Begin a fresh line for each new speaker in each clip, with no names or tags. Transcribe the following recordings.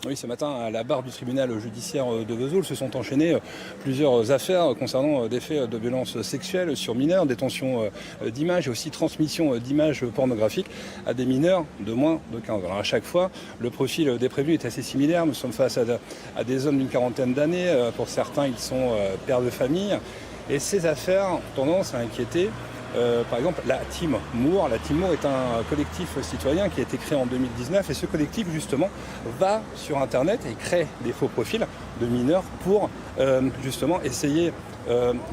Oui, ce matin, à la barre du tribunal judiciaire de Vesoul se sont enchaînées plusieurs affaires concernant des faits de violences sexuelles sur mineurs, détention d'images et aussi transmission d'images pornographiques à des mineurs de moins de 15 ans. Alors à chaque fois, le profil des prévenus est assez similaire. Nous sommes face à des hommes d'une quarantaine d'années. Pour certains, ils sont pères de famille. Et ces affaires ont tendance à inquiéter par exemple, la Team Moore. La Team Moore est un collectif citoyen qui a été créé en 2019 et ce collectif, justement, va sur Internet et crée des faux profils de mineurs pour, justement, essayer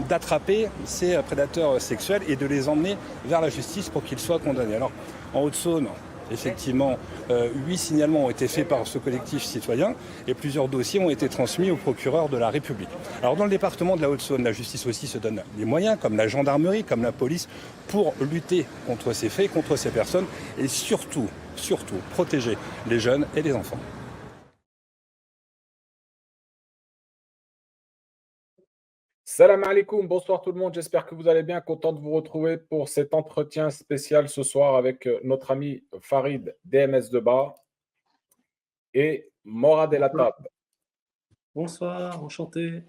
d'attraper ces prédateurs sexuels et de les emmener vers la justice pour qu'ils soient condamnés. Alors, en Haute-Saône, effectivement, 8 signalements ont été faits par ce collectif citoyen et plusieurs dossiers ont été transmis au procureur de la République. Alors dans le département de la Haute-Saône, la justice aussi se donne des moyens, comme la gendarmerie, comme la police, pour lutter contre ces faits, contre ces personnes et surtout protéger les jeunes et les enfants.
Salam alaikum, bonsoir tout le monde, j'espère que vous allez bien, content de vous retrouver pour cet entretien spécial ce soir avec notre ami Farid DMS de Bas et Morad El
Bonsoir.
Attab.
Bonsoir, enchanté.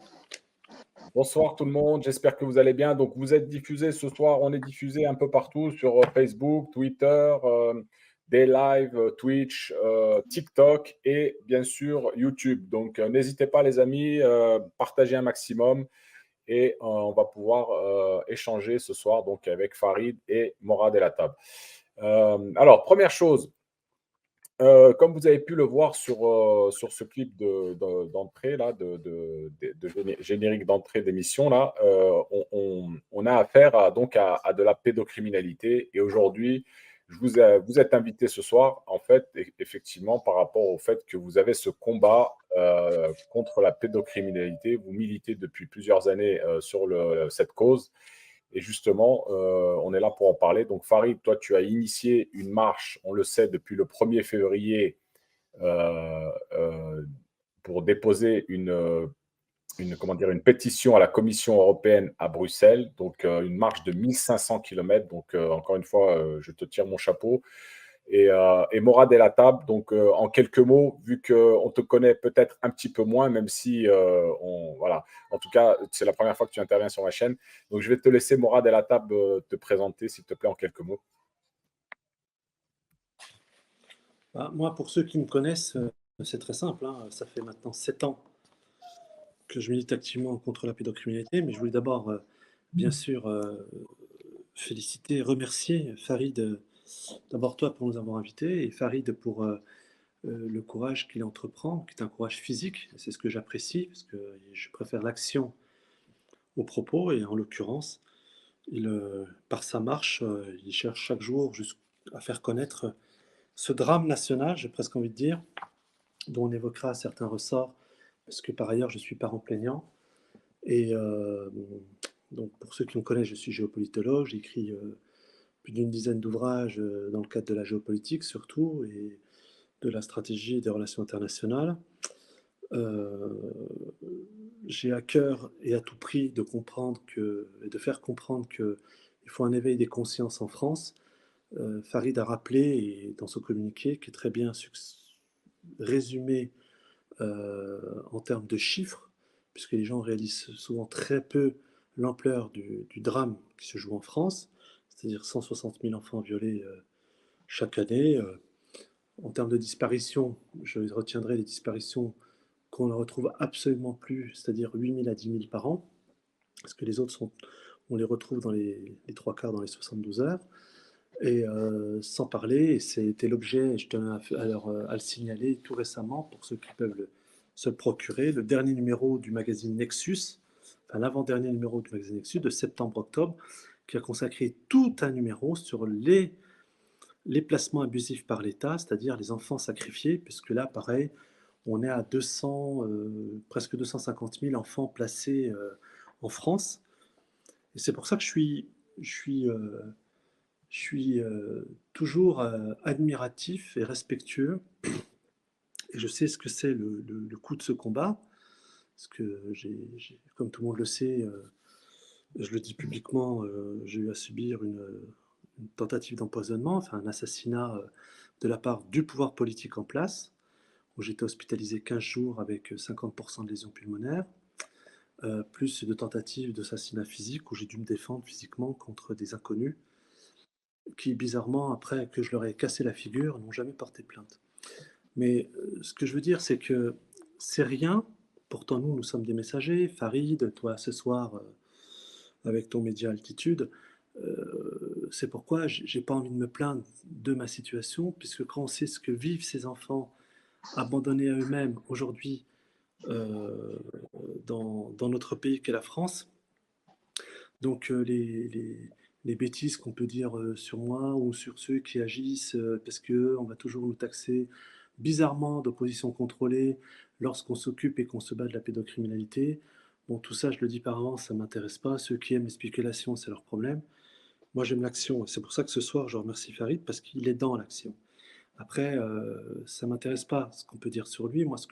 Bonsoir tout le monde, j'espère que vous allez bien. Donc vous êtes diffusé ce soir, on est diffusé un peu partout sur Facebook, Twitter, des lives, Twitch, TikTok et bien sûr YouTube. Donc n'hésitez pas les amis, partagez un maximum. Et on va pouvoir échanger ce soir donc avec Farid et Morad El Attab. Alors, première chose, comme vous avez pu le voir sur ce clip d'entrée, là, générique d'entrée d'émission, là, on a affaire à de la pédocriminalité. Et aujourd'hui, vous êtes invité ce soir, en fait, effectivement, par rapport au fait que vous avez ce combat contre la pédocriminalité. Vous militez depuis plusieurs années sur cette cause. Et justement, on est là pour en parler. Donc, Farid, toi, tu as initié une marche, on le sait, depuis le 1er février pour déposer comment dire, une pétition à la Commission européenne à Bruxelles. Donc, une marche de 1500 km. Donc, encore une fois, je te tire mon chapeau. Et Morad El Attab, donc en quelques mots, vu qu'on te connaît peut-être un petit peu moins, même si, voilà, en tout cas, c'est la première fois que tu interviens sur ma chaîne. Donc, je vais te laisser, Morad El Attab, te présenter, s'il te plaît, en quelques mots.
Moi, pour ceux qui me connaissent, c'est très simple, hein. Ça fait maintenant 7 ans que je milite activement contre la pédocriminalité, mais je voulais d'abord, bien sûr, féliciter, remercier Farid, d'abord toi pour nous avoir invités, et Farid pour le courage qu'il entreprend, qui est un courage physique. C'est ce que j'apprécie, parce que je préfère l'action au propos, et en l'occurrence, par sa marche, il cherche chaque jour à faire connaître ce drame national, j'ai presque envie de dire, dont on évoquera certains ressorts, parce que par ailleurs je suis parent plaignant. Et donc pour ceux qui me connaissent, je suis géopolitologue, j'ai écrit plus d'une dizaine d'ouvrages dans le cadre de la géopolitique surtout, et de la stratégie et des relations internationales. J'ai à cœur et à tout prix de comprendre et de faire comprendre qu'il faut un éveil des consciences en France. Farid a rappelé, et dans son communiqué, qui est très bien résumé en termes de chiffres, puisque les gens réalisent souvent très peu l'ampleur du drame qui se joue en France, c'est-à-dire 160 000 enfants violés chaque année. En termes de disparition, je retiendrai les disparitions qu'on ne retrouve absolument plus, c'est-à-dire 8 000 à 10 000 par an, parce que les autres, on les retrouve dans les 3 quarts dans les 72 heures. Et sans parler, et c'était l'objet, je tenais à le signaler tout récemment, pour ceux qui peuvent se le procurer, le dernier numéro du magazine Nexus, enfin l'avant-dernier numéro du magazine Nexus de septembre-octobre, qui a consacré tout un numéro sur les placements abusifs par l'État, c'est-à-dire les enfants sacrifiés, puisque là, pareil, on est à 200, presque 250 000 enfants placés en France. Et c'est pour ça que je suis toujours admiratif et respectueux, et je sais ce que c'est le coût de ce combat, parce que comme tout le monde le sait, je le dis publiquement, j'ai eu à subir une tentative d'empoisonnement, enfin un assassinat de la part du pouvoir politique en place. où j'étais hospitalisé 15 jours avec 50% de lésions pulmonaires, plus de tentatives d'assassinat physique où j'ai dû me défendre physiquement contre des inconnus qui, bizarrement, après que je leur ai cassé la figure, n'ont jamais porté plainte. Mais ce que je veux dire, c'est que c'est rien. Pourtant, nous sommes des messagers. Farid, toi, ce soir, avec ton média Altitude, c'est pourquoi j'ai pas envie de me plaindre de ma situation, puisque quand on sait ce que vivent ces enfants abandonnés à eux-mêmes aujourd'hui dans notre pays qu'est la France, donc les bêtises qu'on peut dire sur moi ou sur ceux qui agissent, parce qu'on va toujours nous taxer bizarrement d'opposition contrôlée lorsqu'on s'occupe et qu'on se bat de la pédocriminalité. Bon, tout ça, je le dis par avance, ça ne m'intéresse pas. Ceux qui aiment les spéculations, c'est leur problème. Moi, j'aime l'action. C'est pour ça que ce soir, je remercie Farid parce qu'il est dans l'action. Après, ça ne m'intéresse pas ce qu'on peut dire sur lui. Moi, ce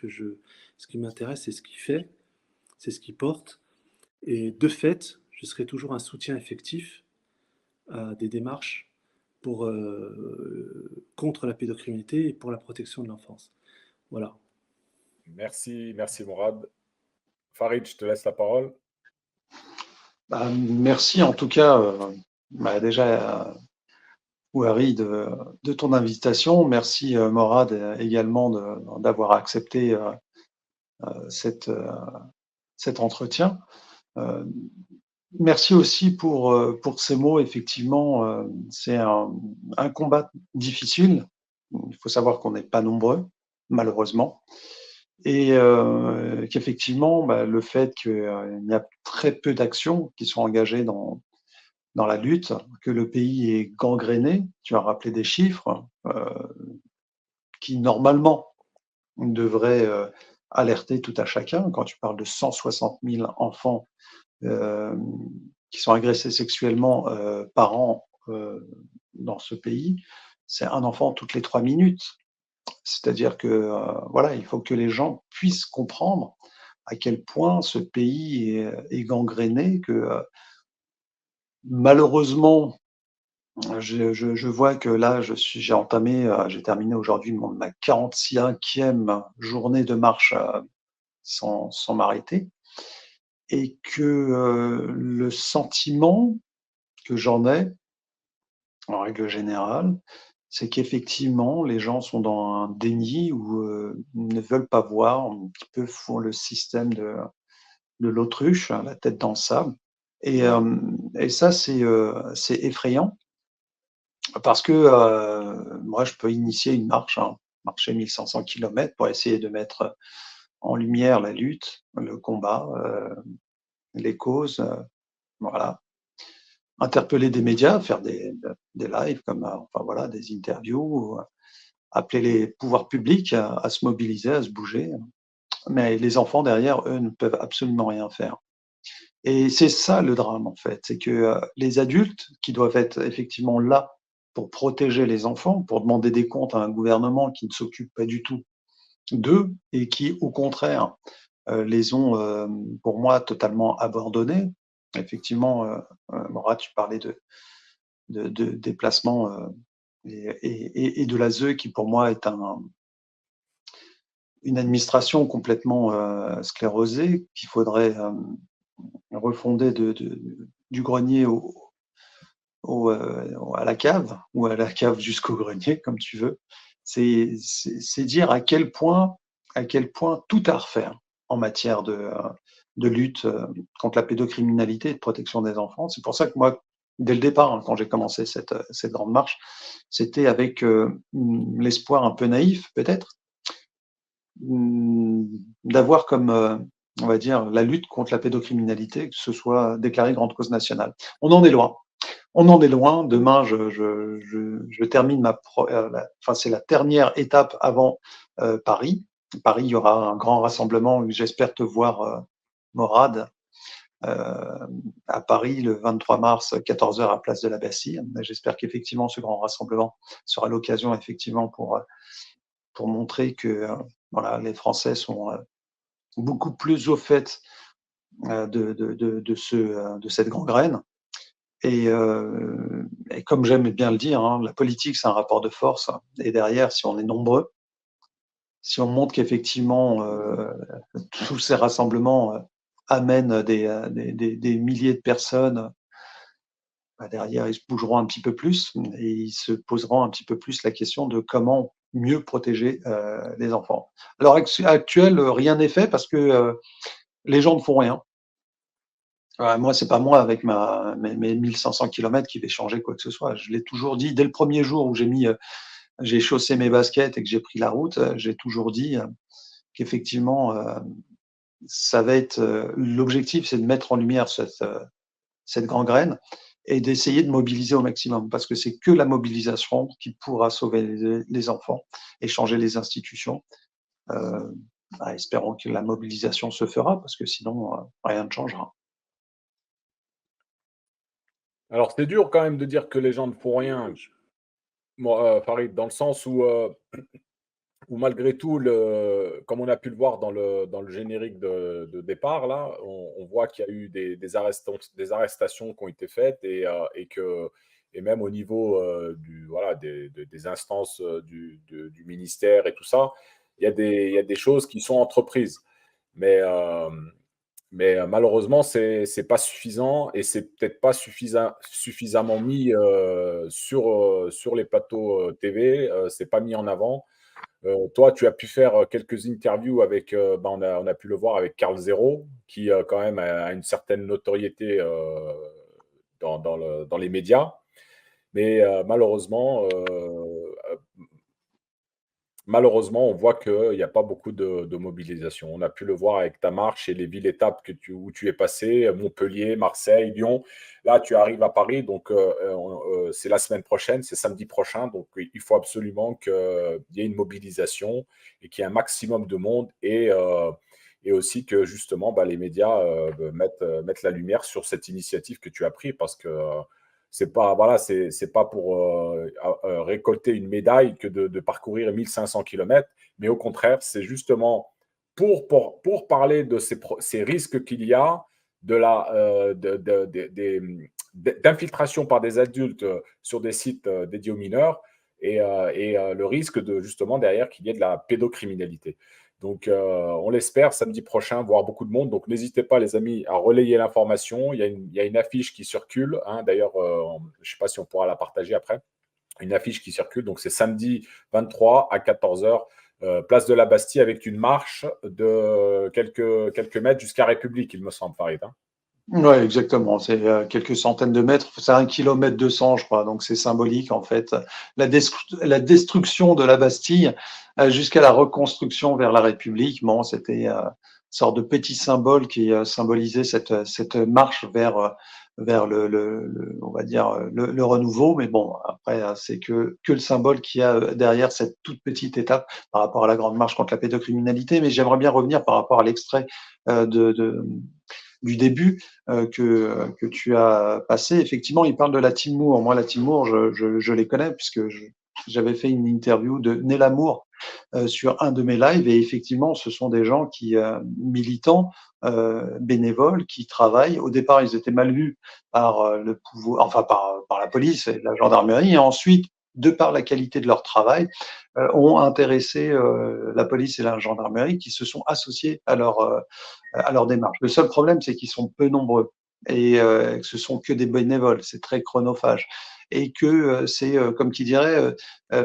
qui m'intéresse, c'est ce qu'il fait, c'est ce qu'il porte. Et de fait, je serai toujours un soutien effectif à des démarches pour, contre la pédocriminalité et pour la protection de l'enfance. Voilà.
Merci Mourad. Farid, je te laisse la parole.
Merci en tout cas déjà Ouari de ton invitation. Merci Morad également d'avoir accepté cet entretien. Merci aussi pour ces mots. Effectivement, c'est un combat difficile. Il faut savoir qu'on n'est pas nombreux, malheureusement. Et qu'effectivement, le fait qu'il y a très peu d'actions qui sont engagées dans la lutte, que le pays est gangréné, tu as rappelé des chiffres qui normalement devraient alerter tout à chacun. Quand tu parles de 160 000 enfants qui sont agressés sexuellement par an dans ce pays, c'est un enfant toutes les 3 minutes. C'est-à-dire que voilà, il faut que les gens puissent comprendre à quel point ce pays est gangréné, que malheureusement, je vois que là, j'ai terminé aujourd'hui ma 45e journée de marche sans m'arrêter, et que le sentiment que j'en ai, en règle générale, c'est qu'effectivement, les gens sont dans un déni ou ne veulent pas voir, un petit peu font le système de l'autruche, la tête dans le sable. Et ça, c'est effrayant parce que moi, je peux initier une marche, marcher 1500 km pour essayer de mettre en lumière la lutte, le combat, les causes, voilà. Interpeller des médias, faire des lives comme enfin voilà, des interviews, appeler les pouvoirs publics à se mobiliser, à se bouger. Mais les enfants derrière, eux, ne peuvent absolument rien faire. Et c'est ça le drame en fait, c'est que les adultes qui doivent être effectivement là pour protéger les enfants, pour demander des comptes à un gouvernement qui ne s'occupe pas du tout d'eux et qui, au contraire, les ont, pour moi, totalement abandonnés. Effectivement, Mourad, tu parlais de déplacement et de l'ASE qui, pour moi, est une administration complètement sclérosée qu'il faudrait refonder du grenier à la cave, ou à la cave jusqu'au grenier, comme tu veux. C'est dire à quel point tout a à refaire en matière de lutte contre la pédocriminalité et de protection des enfants. C'est pour ça que moi, dès le départ, quand j'ai commencé cette grande marche, c'était avec l'espoir un peu naïf, peut-être, d'avoir comme, on va dire, la lutte contre la pédocriminalité, que ce soit déclarée grande cause nationale. On en est loin. On en est loin. Demain, je termine enfin, c'est la dernière étape avant Paris. Paris, il y aura un grand rassemblement. J'espère te voir, Morad, à Paris le 23 mars, 14h à Place de la Bastille. J'espère qu'effectivement, ce grand rassemblement sera l'occasion, effectivement, pour montrer que voilà, les Français sont beaucoup plus au fait de cette gangrène. Et comme j'aime bien le dire, la politique, c'est un rapport de force. Et derrière, si on est nombreux, si on montre qu'effectivement tous ces rassemblements amènent des milliers de personnes, bah, derrière, ils se bougeront un petit peu plus et ils se poseront un petit peu plus la question de comment mieux protéger les enfants. À l'heure actuelle, rien n'est fait parce que les gens ne font rien. Moi, c'est pas moi avec mes 1500 kilomètres qui vais changer quoi que ce soit. Je l'ai toujours dit dès le premier jour où j'ai chaussé mes baskets et que j'ai pris la route, j'ai toujours dit qu'effectivement, ça va être l'objectif, c'est de mettre en lumière cette gangrène et d'essayer de mobiliser au maximum, parce que c'est que la mobilisation qui pourra sauver les enfants et changer les institutions. Espérons que la mobilisation se fera, parce que sinon, rien ne changera.
Alors, c'est dur quand même de dire que les gens ne font rien, moi, Farid, dans le sens où malgré tout, comme on a pu le voir dans le générique de départ, là, on voit qu'il y a eu des arrestations qui ont été faites et même au niveau voilà, des instances du ministère et tout ça, il y a des choses qui sont entreprises. Mais, euh, mais malheureusement, c'est pas suffisant et c'est peut-être pas suffisamment mis sur les plateaux TV, c'est pas mis en avant. Toi, tu as pu faire quelques interviews avec, on a pu le voir avec Carl Zero, qui quand même a une certaine notoriété dans les médias. Mais malheureusement, on voit qu'il n'y a pas beaucoup de mobilisation. On a pu le voir avec ta marche et les villes-étapes où tu es passé, Montpellier, Marseille, Lyon. Là, tu arrives à Paris, donc c'est la semaine prochaine, c'est samedi prochain. Donc, il faut absolument qu'il y ait une mobilisation et qu'il y ait un maximum de monde et aussi que justement les médias mettent la lumière sur cette initiative que tu as prise parce que c'est pas, voilà, c'est pas pour récolter une médaille que de parcourir 1500 kilomètres, mais au contraire, c'est justement pour parler de ces risques qu'il y a, d'infiltration par des adultes sur des sites dédiés aux mineurs et le risque de justement derrière qu'il y ait de la pédocriminalité. Donc, on l'espère samedi prochain, voir beaucoup de monde. Donc, n'hésitez pas, les amis, à relayer l'information. Il y a une affiche qui circule. Hein. D'ailleurs, je ne sais pas si on pourra la partager après. Une affiche qui circule. Donc, c'est samedi 23 à 14h, place de la Bastille, avec une marche de quelques mètres jusqu'à République, il me semble, Farid. Hein.
Oui, exactement. C'est quelques centaines de mètres. C'est 1,2 km, je crois. Donc, c'est symbolique, en fait. La destruction de la Bastille jusqu'à la reconstruction vers la République. Bon, c'était une sorte de petit symbole qui symbolisait cette marche vers on va dire, le renouveau. Mais bon, après, c'est que le symbole qu'il y a derrière cette toute petite étape par rapport à la grande marche contre la pédocriminalité. Mais j'aimerais bien revenir par rapport à l'extrait du début que tu as passé. Effectivement, il parle de la Team Moore. Moi, la Team Moore, je les connais puisque j'avais fait une interview de Né Lamour sur un de mes lives et effectivement, ce sont des gens qui militants, bénévoles, qui travaillent. Au départ, ils étaient mal vus par le pouvoir, enfin par la police et la gendarmerie, et ensuite, de par la qualité de leur travail, ont intéressé la police et la gendarmerie qui se sont associés à leur démarche. Le seul problème, c'est qu'ils sont peu nombreux et que ce sont que des bénévoles. C'est très chronophage et que c'est, comme qui dirait,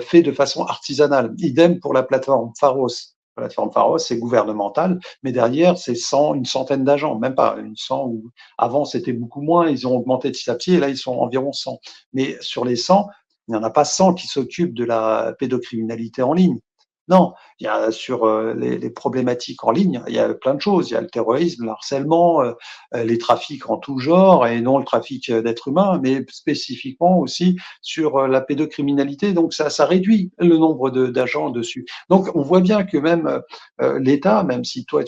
fait de façon artisanale. Idem pour la plateforme Pharos. La plateforme Pharos, c'est gouvernemental, mais derrière, c'est une centaine d'agents, même pas une 100. Avant, c'était beaucoup moins. Ils ont augmenté petit à petit et là, ils sont environ 100. Mais sur les 100, il n'y en a pas 100 qui s'occupent de la pédocriminalité en ligne. Non, il y a sur les problématiques en ligne, il y a plein de choses. Il y a le terrorisme, le harcèlement, les trafics en tout genre, et non le trafic d'êtres humains, mais spécifiquement aussi sur la pédocriminalité. Donc ça réduit le nombre d'agents dessus. Donc on voit bien que même l'État, même si toi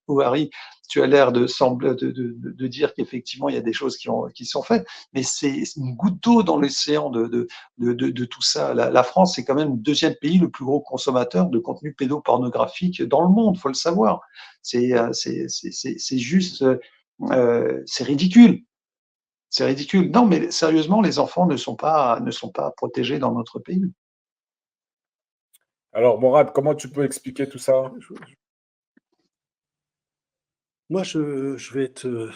ou Harry, tu as l'air de dire qu'effectivement il y a des choses qui sont faites, mais c'est une goutte d'eau dans l'océan de tout ça. La France, c'est quand même le deuxième pays le plus gros consommateur de contenu pédopornographique dans le monde, faut le savoir. C'est juste, c'est ridicule. C'est ridicule. Non, mais sérieusement, les enfants ne sont pas protégés dans notre pays.
Alors, Morad, comment tu peux expliquer tout ça?
Je- Moi, je vais être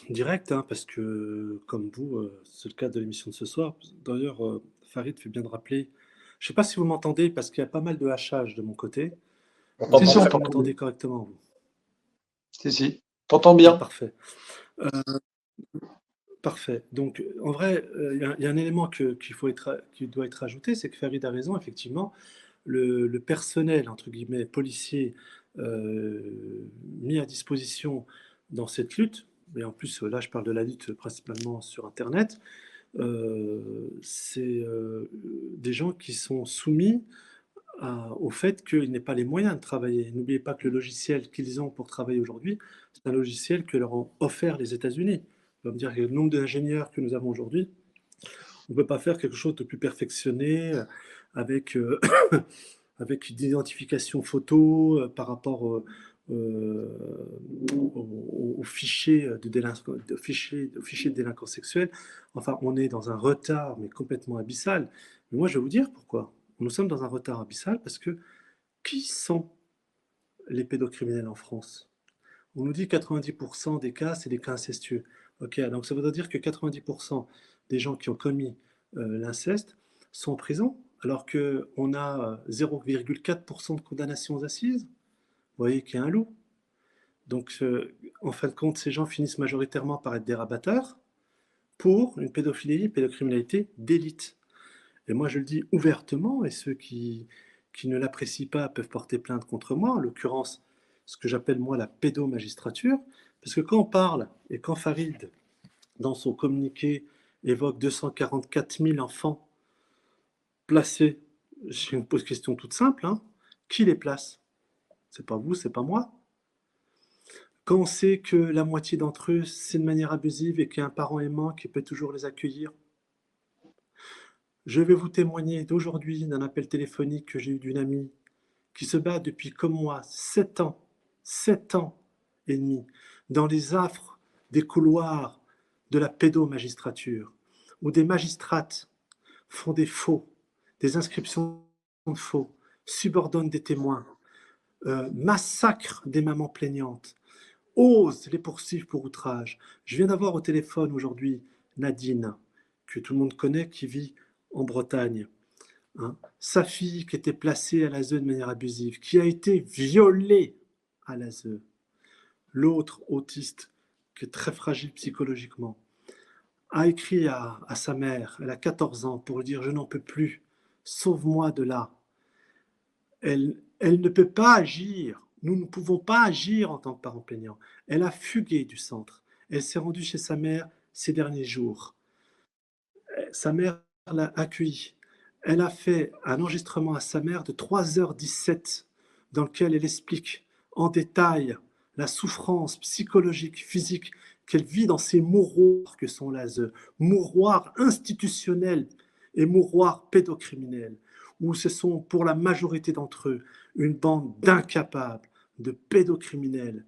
direct, hein, parce que, comme vous, c'est le cas de l'émission de ce soir. D'ailleurs, Farid fait bien de rappeler. Je ne sais pas si vous m'entendez, parce qu'il y a pas mal de hachage de mon côté.
On
Je ne
Si,
sais
t'entend
si,
pas
on
très
si vous
bien.
t'entend bien.
m'entendez correctement, vous.
Si, si. T'entends
Ah,
bien.
parfait. Euh, Parfait. Donc, en vrai, il y a un élément qui doit être ajouté, c'est que Farid a raison, effectivement. Le personnel, entre guillemets, policier, mis à disposition dans cette lutte, et en plus, là, je parle de la lutte principalement sur Internet, c'est des gens qui sont soumis au fait qu'ils n'aient pas les moyens de travailler. N'oubliez pas que le logiciel qu'ils ont pour travailler aujourd'hui, c'est un logiciel que leur ont offert les États-Unis. On va me dire que le nombre d'ingénieurs que nous avons aujourd'hui, on ne peut pas faire quelque chose de plus perfectionné avec, avec une identification photo par rapport euh, aux fichiers de délinquants sexuels. Enfin, on est dans un retard, mais complètement abyssal. Mais moi, je vais vous dire pourquoi. Nous sommes dans un retard abyssal parce que qui sont les pédocriminels en France? On nous dit 90% des cas, c'est des cas incestueux. Ok, donc ça veut dire que 90% des gens qui ont commis l'inceste sont en prison, alors qu'on a 0,4% de condamnation aux assises. Vous voyez qu'il y a un loup. Donc, en fin de compte, ces gens finissent majoritairement par être des rabatteurs pour une pédocriminalité d'élite. Et moi, je le dis ouvertement, et ceux qui ne l'apprécient pas peuvent porter plainte contre moi, en l'occurrence, ce que j'appelle moi la pédomagistrature, parce que quand on parle, et quand Farid, dans son communiqué, évoque 244 000 enfants placés, je me pose une question toute simple, hein, qui les place? C'est pas vous, c'est pas moi. Quand on sait que la moitié d'entre eux, c'est de manière abusive et qu'il y a un parent aimant qui peut toujours les accueillir, je vais vous témoigner d'aujourd'hui d'un appel téléphonique que j'ai eu d'une amie qui se bat depuis comme moi 7 ans et demi, dans les affres des couloirs de la pédomagistrature, où des magistrates font des faux, des inscriptions de faux, subordonnent des témoins, massacrent des mamans plaignantes, osent les poursuivre pour outrage. Je viens d'avoir au téléphone aujourd'hui Nadine, que tout le monde connaît, qui vit en Bretagne. Hein. Sa fille qui était placée à l'ASE de manière abusive, qui a été violée à l'ASE. L'autre autiste, qui est très fragile psychologiquement, a écrit à sa mère, elle a 14 ans, pour lui dire « Je n'en peux plus, sauve-moi de là ». Elle ne peut pas agir, nous ne pouvons pas agir en tant que parents plaignants. Elle a fugué du centre, elle s'est rendue chez sa mère ces derniers jours. Sa mère l'a accueillie. Elle a fait un enregistrement à sa mère de 3h17 dans lequel elle explique en détail la souffrance psychologique, physique qu'elle vit dans ces mouroirs que sont l'ASE, mouroirs institutionnels et mouroirs pédocriminels, où ce sont pour la majorité d'entre eux une bande d'incapables, de pédocriminels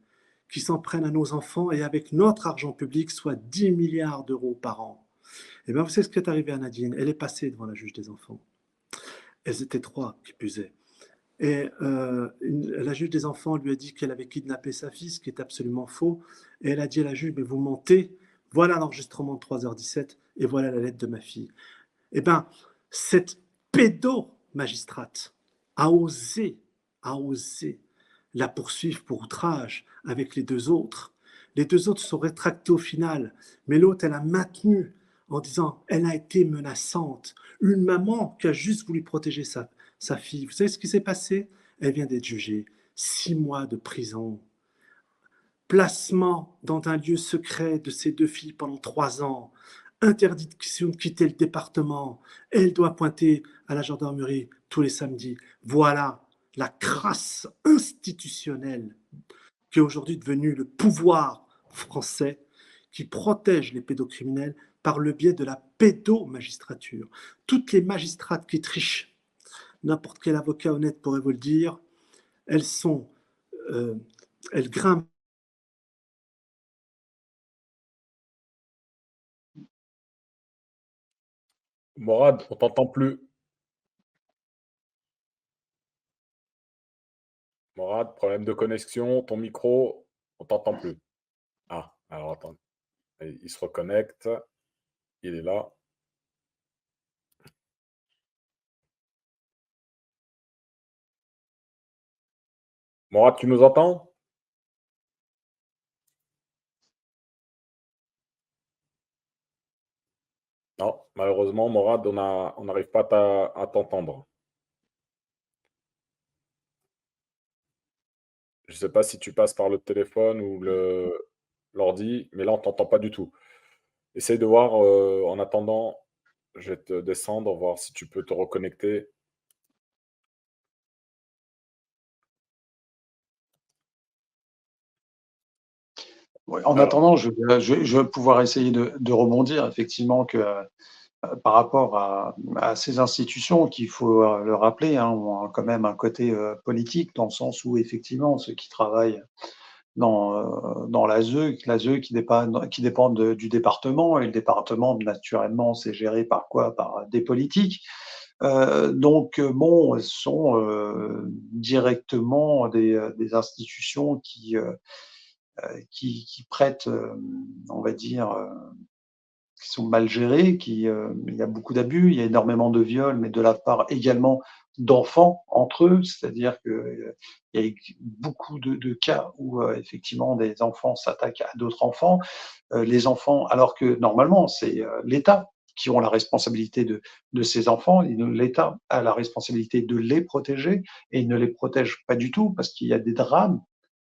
qui s'en prennent à nos enfants et avec notre argent public, soit 10 milliards d'euros par an. Et bien, vous savez ce qui est arrivé à Nadine? Elle est passée devant la juge des enfants. Elles étaient trois, qui pusaient. Et la juge des enfants lui a dit qu'elle avait kidnappé sa fille, ce qui est absolument faux. Et elle a dit à la juge, mais vous mentez, voilà l'enregistrement de 3h17 et voilà la lettre de ma fille. Eh bien, cette pédo-magistrate a osé la poursuivre pour outrage avec les deux autres. Les deux autres se sont rétractés au final, mais l'autre, elle a maintenu en disant elle a été menaçante. Une maman qui a juste voulu protéger sa fille. Vous savez ce qui s'est passé? Elle vient d'être jugée. 6 mois de prison. Placement dans un lieu secret de ses deux filles pendant 3 ans. Interdiction de quitter le département. Elle doit pointer à la gendarmerie tous les samedis. Voilà la crasse institutionnelle qui est aujourd'hui devenue le pouvoir français qui protège les pédocriminels par le biais de la pédomagistrature. Toutes les magistrates qui trichent, n'importe quel avocat honnête pourrait vous le dire, elles sont, elles grimpent.
Morad, on t'entend plus. Morad, problème de connexion, ton micro, on t'entend plus. Ah, alors attends, il se reconnecte, il est là. Morad, tu nous entends? Non, malheureusement, Morad, on n'arrive pas à t'entendre. Je ne sais pas si tu passes par le téléphone ou l'ordi, mais là, on t'entend pas du tout. Essaye de voir, en attendant, je vais te descendre, voir si tu peux te reconnecter.
Ouais, en
Alors,
attendant, je vais pouvoir essayer de rebondir effectivement que par rapport à ces institutions qu'il faut le rappeler, hein, ont quand même un côté politique dans le sens où effectivement ceux qui travaillent dans l'ASE qui dépend du département et le département naturellement c'est géré par quoi? Par des politiques. Donc bon, ce sont directement des institutions qui prêtent, on va dire, qui sont mal gérés, il y a beaucoup d'abus, il y a énormément de viols, mais de la part également d'enfants entre eux, c'est-à-dire que il y a eu beaucoup de cas où effectivement des enfants s'attaquent à d'autres enfants. Les enfants, alors que normalement c'est l'État qui ont la responsabilité de ces enfants, et l'État a la responsabilité de les protéger et il ne les protège pas du tout parce qu'il y a des drames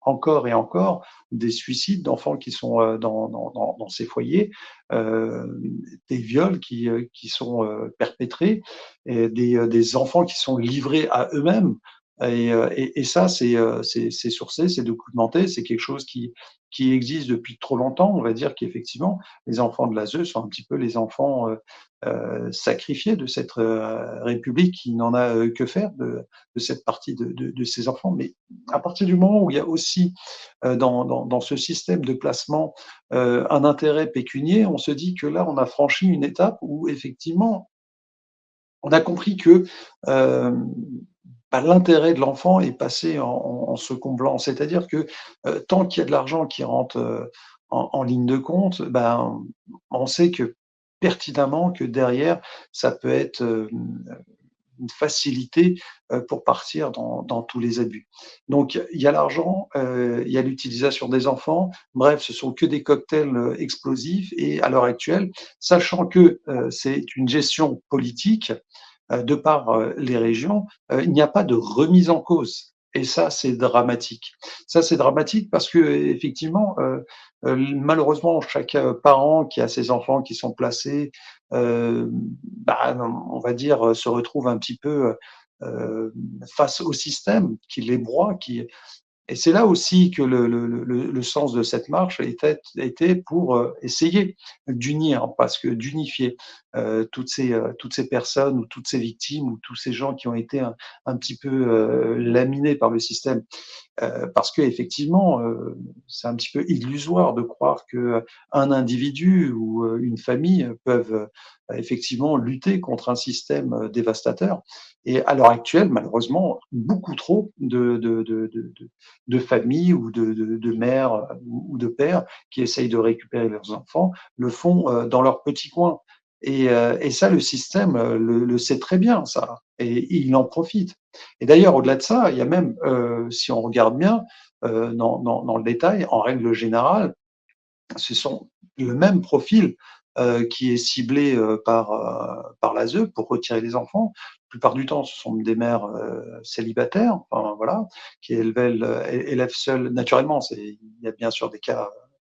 encore et encore, des suicides d'enfants qui sont dans ces foyers, euh, des viols qui sont perpétrés, et des enfants qui sont livrés à eux-mêmes. Et ça, c'est sourcé, c'est documenté, c'est quelque chose qui existe depuis trop longtemps. On va dire qu'effectivement, les enfants de l'ASE sont un petit peu les enfants sacrifiés de cette République qui n'en a que faire de cette partie de ces enfants. Mais à partir du moment où il y a aussi dans ce système de placement un intérêt pécunier, on se dit que là, on a franchi une étape où effectivement, on a compris que l'intérêt de l'enfant est passé en second plan. C'est-à-dire que tant qu'il y a de l'argent qui rentre en ligne de compte, ben, on sait que pertinemment que derrière, ça peut être une facilité pour partir dans tous les abus. Donc il y a l'argent, il y a l'utilisation des enfants. Bref, ce sont que des cocktails explosifs. Et à l'heure actuelle, sachant que c'est une gestion politique, de par les régions, il n'y a pas de remise en cause. Et ça, c'est dramatique. Ça, c'est dramatique parce que effectivement, malheureusement, chaque parent qui a ses enfants qui sont placés, on va dire, se retrouve un petit peu face au système qui les broie, et c'est là aussi que le sens de cette marche était pour essayer d'unir, parce que d'unifier toutes ces personnes ou toutes ces victimes ou tous ces gens qui ont été un petit peu laminés par le système. Parce qu'effectivement, c'est un petit peu illusoire de croire que un individu ou une famille peuvent effectivement lutter contre un système dévastateur. Et à l'heure actuelle, malheureusement, beaucoup trop de familles ou de mères ou de pères qui essayent de récupérer leurs enfants le font dans leur petit coin. Et ça, le système le sait très bien, ça, et il en profite. Et d'ailleurs, au-delà de ça, il y a même, si on regarde bien dans le détail, en règle générale, ce sont le même profil qui est ciblé par l'ASE pour retirer les enfants. La plupart du temps, ce sont des mères célibataires, enfin, voilà, qui élèvent seules. Naturellement, il y a bien sûr des cas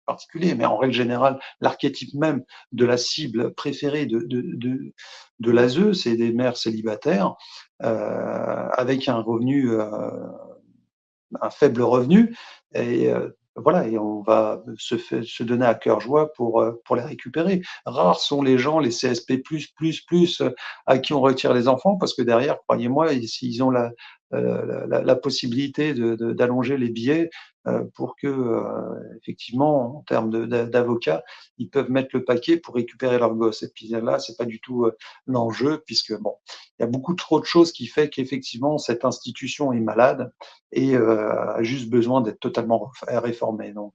particuliers, mais en règle générale, l'archétype même de la cible préférée de l'ASE, c'est des mères célibataires avec un faible revenu, et voilà, et on va se donner à cœur joie pour les récupérer. Rares sont les gens, les CSP++, à qui on retire les enfants, parce que derrière, croyez-moi, s'ils ont la possibilité d'allonger les billets pour que, effectivement, en termes d'avocats, ils peuvent mettre le paquet pour récupérer leur gosse. Et puis là, c'est pas du tout l'enjeu, puisque bon, il y a beaucoup trop de choses qui fait qu'effectivement, cette institution est malade et a juste besoin d'être totalement réformée. Donc,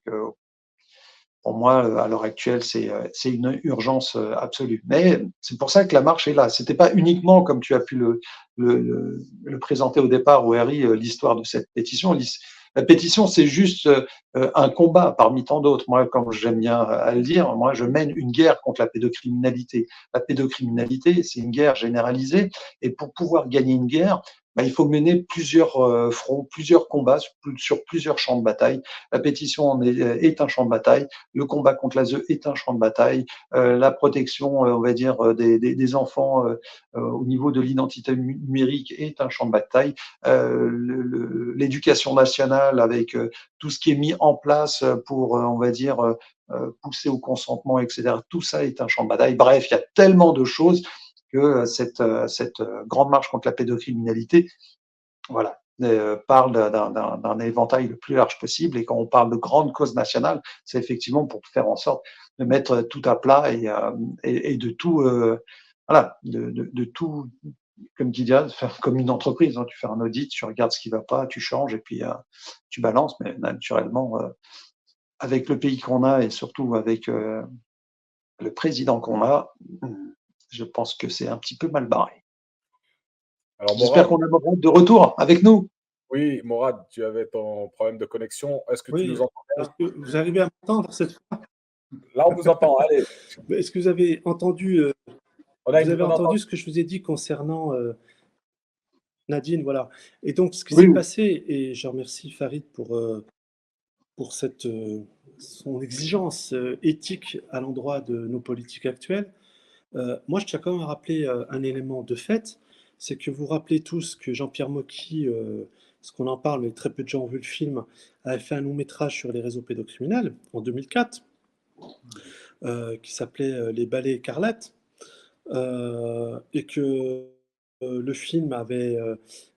pour moi, à l'heure actuelle, c'est une urgence absolue. Mais c'est pour ça que la marche est là. C'était pas uniquement, comme tu as pu le présenter au départ au RI, l'histoire de cette pétition. La pétition, c'est juste un combat parmi tant d'autres. Moi, comme j'aime bien à le dire, moi, je mène une guerre contre la pédocriminalité. La pédocriminalité, c'est une guerre généralisée. Et pour pouvoir gagner une guerre, il faut mener plusieurs fronts, plusieurs combats sur plusieurs champs de bataille. La pétition est un champ de bataille. Le combat contre l'ASE est un champ de bataille. La protection, on va dire, des enfants au niveau de l'identité numérique est un champ de bataille. L'éducation nationale avec tout ce qui est mis en place pour, on va dire, pousser au consentement, etc. Tout ça est un champ de bataille. Bref, il y a tellement de choses que cette grande marche contre la pédocriminalité, voilà, parle d'un éventail le plus large possible. Et quand on parle de grandes causes nationales, c'est effectivement pour faire en sorte de mettre tout à plat et de tout, voilà, de tout, comme tu dis, faire comme une entreprise. Hein, tu fais un audit, tu regardes ce qui ne va pas, tu changes et puis tu balances. Mais naturellement, avec le pays qu'on a et surtout avec le président qu'on a, je pense que c'est un petit peu mal barré.
Alors,
J'espère qu'on a Morad de retour avec nous.
oui, Morad, tu avais ton problème de connexion. Est-ce que tu nous
Oui,
entends bien?
est-ce que vous arrivez à m'entendre cette fois?
Là, on vous entend. Allez,
Est-ce que vous avez entendu,
on a une bonne entente.
ce que je vous ai dit concernant Nadine, voilà. Et donc, ce qui
Oui,
s'est
oui.
passé, et je remercie Farid pour cette, son exigence éthique à l'endroit de nos politiques actuelles. Moi, je tiens quand même à rappeler un élément de fait, c'est que vous rappelez tous que Jean-Pierre Mocky, parce qu'on en parle, mais très peu de gens ont vu le film, avait fait un long métrage sur les réseaux pédocriminels en 2004, qui s'appelait Les Balais écarlates, et que le film avait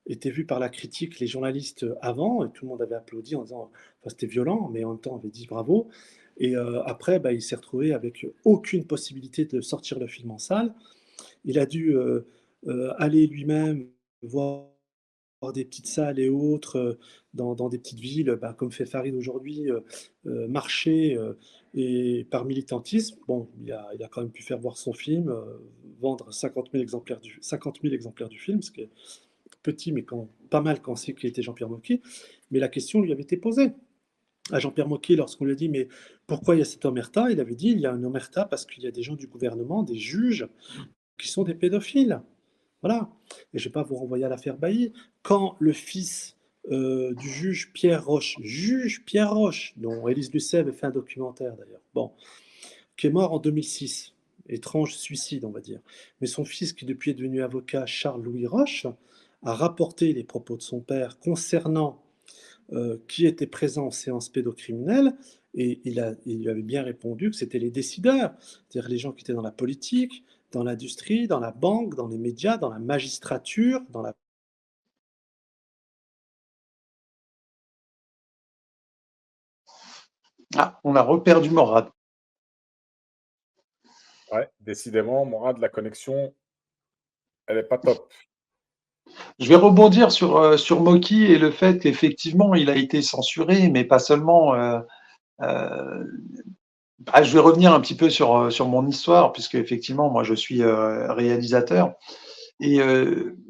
été vu par la critique, les journalistes avant, et tout le monde avait applaudi en disant, enfin, c'était violent, mais en même temps on avait dit bravo. Et après, il s'est retrouvé avec aucune possibilité de sortir le film en salle. Il a dû aller lui-même voir des petites salles et autres dans des petites villes, comme fait Farid aujourd'hui, marcher et par militantisme. Bon, il a quand même pu faire voir son film, vendre 50 000 exemplaires du film, ce qui est petit, mais pas mal quand c'est qu'il était Jean-Pierre Mocky. Mais la question lui avait été posée à Jean-Pierre Mocky lorsqu'on lui a dit mais pourquoi il y a cette omerta? Il avait dit il y a une omerta parce qu'il y a des gens du gouvernement, des juges, qui sont des pédophiles. Voilà. Et je ne vais pas vous renvoyer à l'affaire Bailly. Quand le fils du juge Pierre Roche, dont Élise Lucet avait fait un documentaire d'ailleurs, bon, qui est mort en 2006, étrange suicide, on va dire. Mais son fils, qui depuis est devenu avocat, Charles-Louis Roche, a rapporté les propos de son père concernant qui était présent en séance pédocriminelle, et il lui avait bien répondu que c'était les décideurs, c'est-à-dire les gens qui étaient dans la politique, dans l'industrie, dans la banque, dans les médias, dans la magistrature, dans la...
Ah, on a reperdu Morad.
Ouais, décidément, Morad, la connexion, elle n'est pas top.
Je vais rebondir sur Moki et le fait qu'effectivement, il a été censuré, mais pas seulement. Je vais revenir un petit peu sur mon histoire, puisque effectivement, moi, je suis réalisateur. Et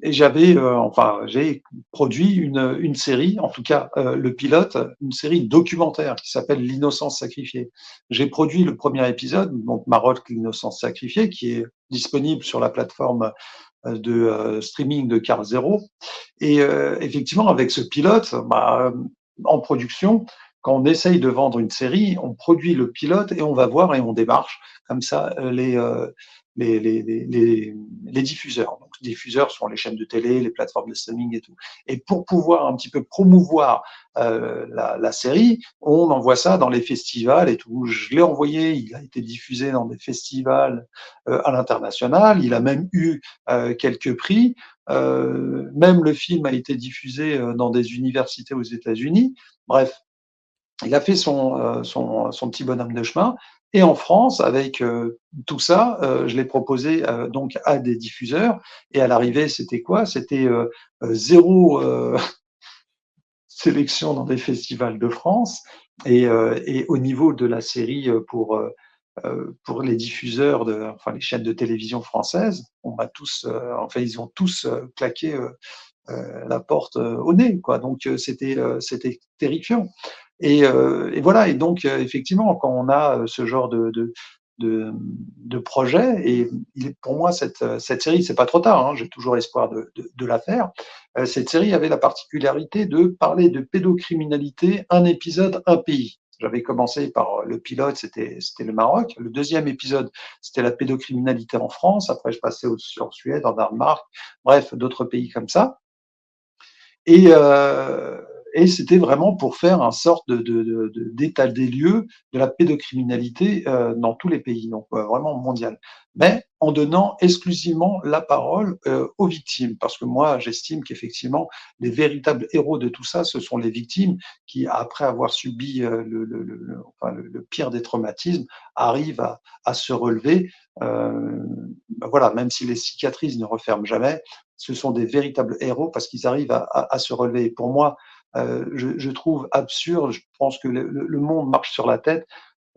j'ai produit une série, en tout cas le pilote, une série documentaire qui s'appelle L'innocence sacrifiée. J'ai produit le premier épisode, donc Maroc, l'innocence sacrifiée, qui est disponible sur la plateforme de streaming de Car Zero. Et effectivement, avec ce pilote, en production, quand on essaye de vendre une série, on produit le pilote et on va voir et on démarche comme ça les diffuseurs. Donc, les diffuseurs sont les chaînes de télé, les plateformes de streaming et tout. Et pour pouvoir un petit peu promouvoir la série, on envoie ça dans les festivals et tout. Je l'ai envoyé, il a été diffusé dans des festivals à l'international, il a même eu quelques prix. Même le film a été diffusé dans des universités aux États-Unis. Bref, il a fait son petit bonhomme de chemin. Et en France, avec tout ça, je l'ai proposé donc à des diffuseurs. Et à l'arrivée, c'était quoi? C'était zéro sélection dans des festivals de France. Et au niveau de la série pour les diffuseurs, enfin les chaînes de télévision françaises, on va tous, enfin ils ont tous claqué la porte au nez, quoi. Donc c'était terrifiant. Et voilà. Et donc effectivement, quand on a ce genre de projet, et pour moi cette série, c'est pas trop tard, hein, j'ai toujours espoir de la faire. Cette série avait la particularité de parler de pédocriminalité, un épisode, un pays. J'avais commencé par le pilote, c'était le Maroc. Le deuxième épisode, c'était la pédocriminalité en France. Après, je passais sur Suède, en Danemark, bref, d'autres pays comme ça. Et, euh, et c'était vraiment pour faire un sorte d'état des lieux de la pédocriminalité dans tous les pays, donc vraiment mondial. Mais en donnant exclusivement la parole aux victimes, parce que moi, j'estime qu'effectivement, les véritables héros de tout ça, ce sont les victimes qui, après avoir subi le pire des traumatismes, arrivent à se relever. Voilà, même si les cicatrices ne referment jamais, ce sont des véritables héros parce qu'ils arrivent à se relever. Et pour moi, je trouve absurde, je pense que le monde marche sur la tête.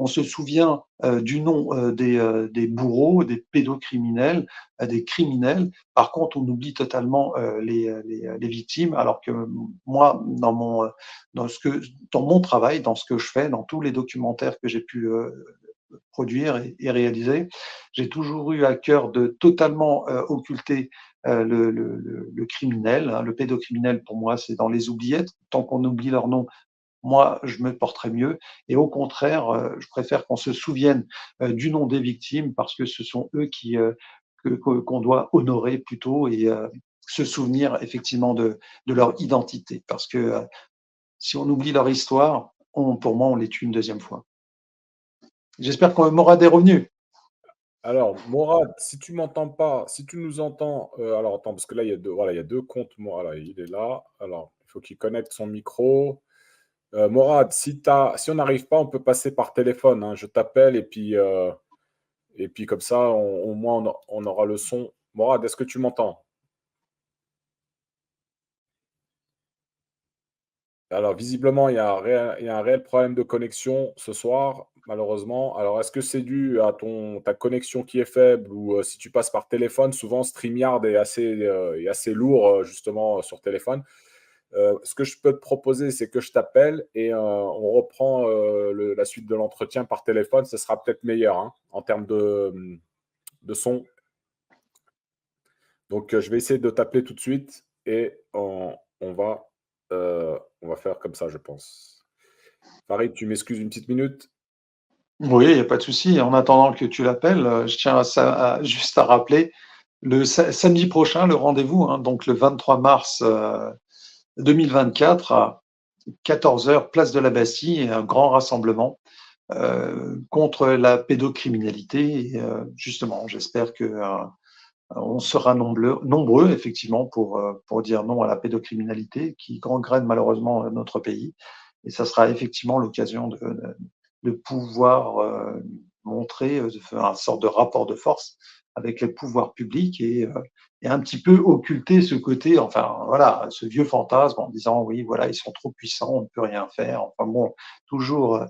On se souvient du nom des bourreaux, des pédocriminels, des criminels. Par contre, on oublie totalement les victimes, alors que moi, dans mon travail, dans ce que je fais, dans tous les documentaires que j'ai pu produire et réaliser, j'ai toujours eu à cœur de totalement occulter le criminel. Hein. Le pédocriminel, pour moi, c'est dans les oubliettes. Tant qu'on oublie leur nom, moi, je me porterais mieux. Et au contraire, je préfère qu'on se souvienne du nom des victimes parce que ce sont eux qu'on doit honorer plutôt et se souvenir effectivement de leur identité. Parce que si on oublie leur histoire, pour moi, on les tue une deuxième fois. J'espère qu'on Morad est revenu.
Alors, Morad, si tu m'entends pas, si tu nous entends, alors attends, parce que là, voilà, il y a deux comptes. Voilà, il est là. Alors, il faut qu'il connecte son micro. Morad, si on n'arrive pas, on peut passer par téléphone, hein. Je t'appelle et puis comme ça, au moins, on aura le son. Morad, est-ce que tu m'entends? Alors, visiblement, il y a un réel problème de connexion ce soir, malheureusement. Alors, est-ce que c'est dû à ta connexion qui est faible ou si tu passes par téléphone, souvent StreamYard est assez lourd, justement, sur téléphone. Ce que je peux te proposer, c'est que je t'appelle et on reprend la suite de l'entretien par téléphone. Ce sera peut-être meilleur, hein, en termes de son. Donc, je vais essayer de t'appeler tout de suite et on va faire comme ça, je pense. Farid, tu m'excuses une petite minute?
Oui, il n'y a pas de souci. En attendant que tu l'appelles, je tiens juste à rappeler le samedi prochain, le rendez-vous, hein, donc le 23 mars 2024 à 14 heures, place de la Bastille, un grand rassemblement contre la pédocriminalité. Et, justement, j'espère que on sera nombreux, effectivement, pour dire non à la pédocriminalité qui gangrène malheureusement notre pays. Et ça sera effectivement l'occasion de pouvoir montrer un sorte de rapport de force avec les pouvoirs publics et un petit peu occulter ce côté, enfin voilà, ce vieux fantasme en disant oui, voilà, ils sont trop puissants, on ne peut rien faire. Enfin bon, toujours,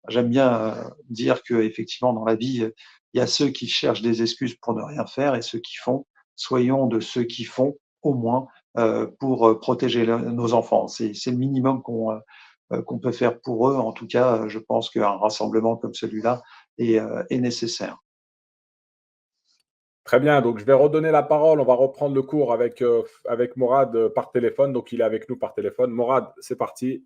j'aime bien dire que effectivement dans la vie, il y a ceux qui cherchent des excuses pour ne rien faire et ceux qui font. Soyons de ceux qui font au moins pour protéger nos enfants. C'est le minimum qu'on peut faire pour eux. En tout cas, je pense qu'un rassemblement comme celui-là est nécessaire.
Très bien, donc je vais redonner la parole. On va reprendre le cours avec Morad par téléphone. Donc, il est avec nous par téléphone. Morad, c'est parti.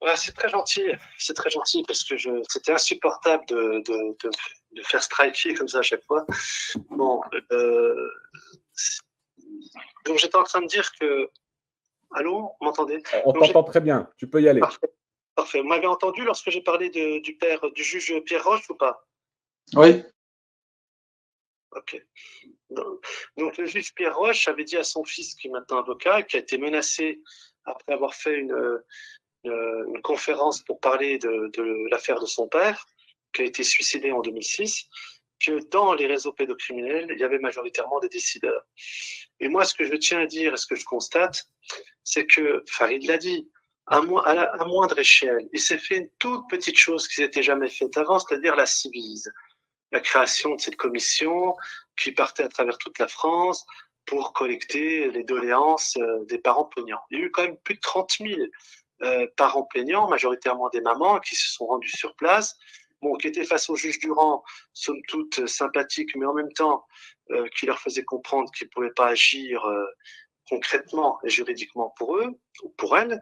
Ouais, c'est très gentil parce que c'était insupportable de faire striker comme ça à chaque fois. Bon, donc j'étais en train de dire que, allô, vous m'entendez?
On
Donc
t'entend très bien, tu peux y aller.
parfait, parfait. Vous m'avez entendu lorsque j'ai parlé du juge Pierre Roche ou pas?
Oui,
Ok. Donc le juge Pierre Roche avait dit à son fils, qui est maintenant avocat, qui a été menacé après avoir fait une conférence pour parler de l'affaire de son père, qui a été suicidé en 2006, que dans les réseaux pédocriminels, il y avait majoritairement des décideurs. Et moi, ce que je tiens à dire et ce que je constate, c'est que Farid l'a dit, à moindre échelle, il s'est fait une toute petite chose qui s'était jamais faite avant, c'est-à-dire la civise, la création de cette commission qui partait à travers toute la France pour collecter les doléances des parents plaignants. Il y a eu quand même plus de 30 000 parents plaignants, majoritairement des mamans, qui se sont rendus sur place, bon, qui étaient face au juge Durand, somme toute sympathiques, mais en même temps qui leur faisait comprendre qu'ils ne pouvaient pas agir concrètement et juridiquement pour eux ou pour elles.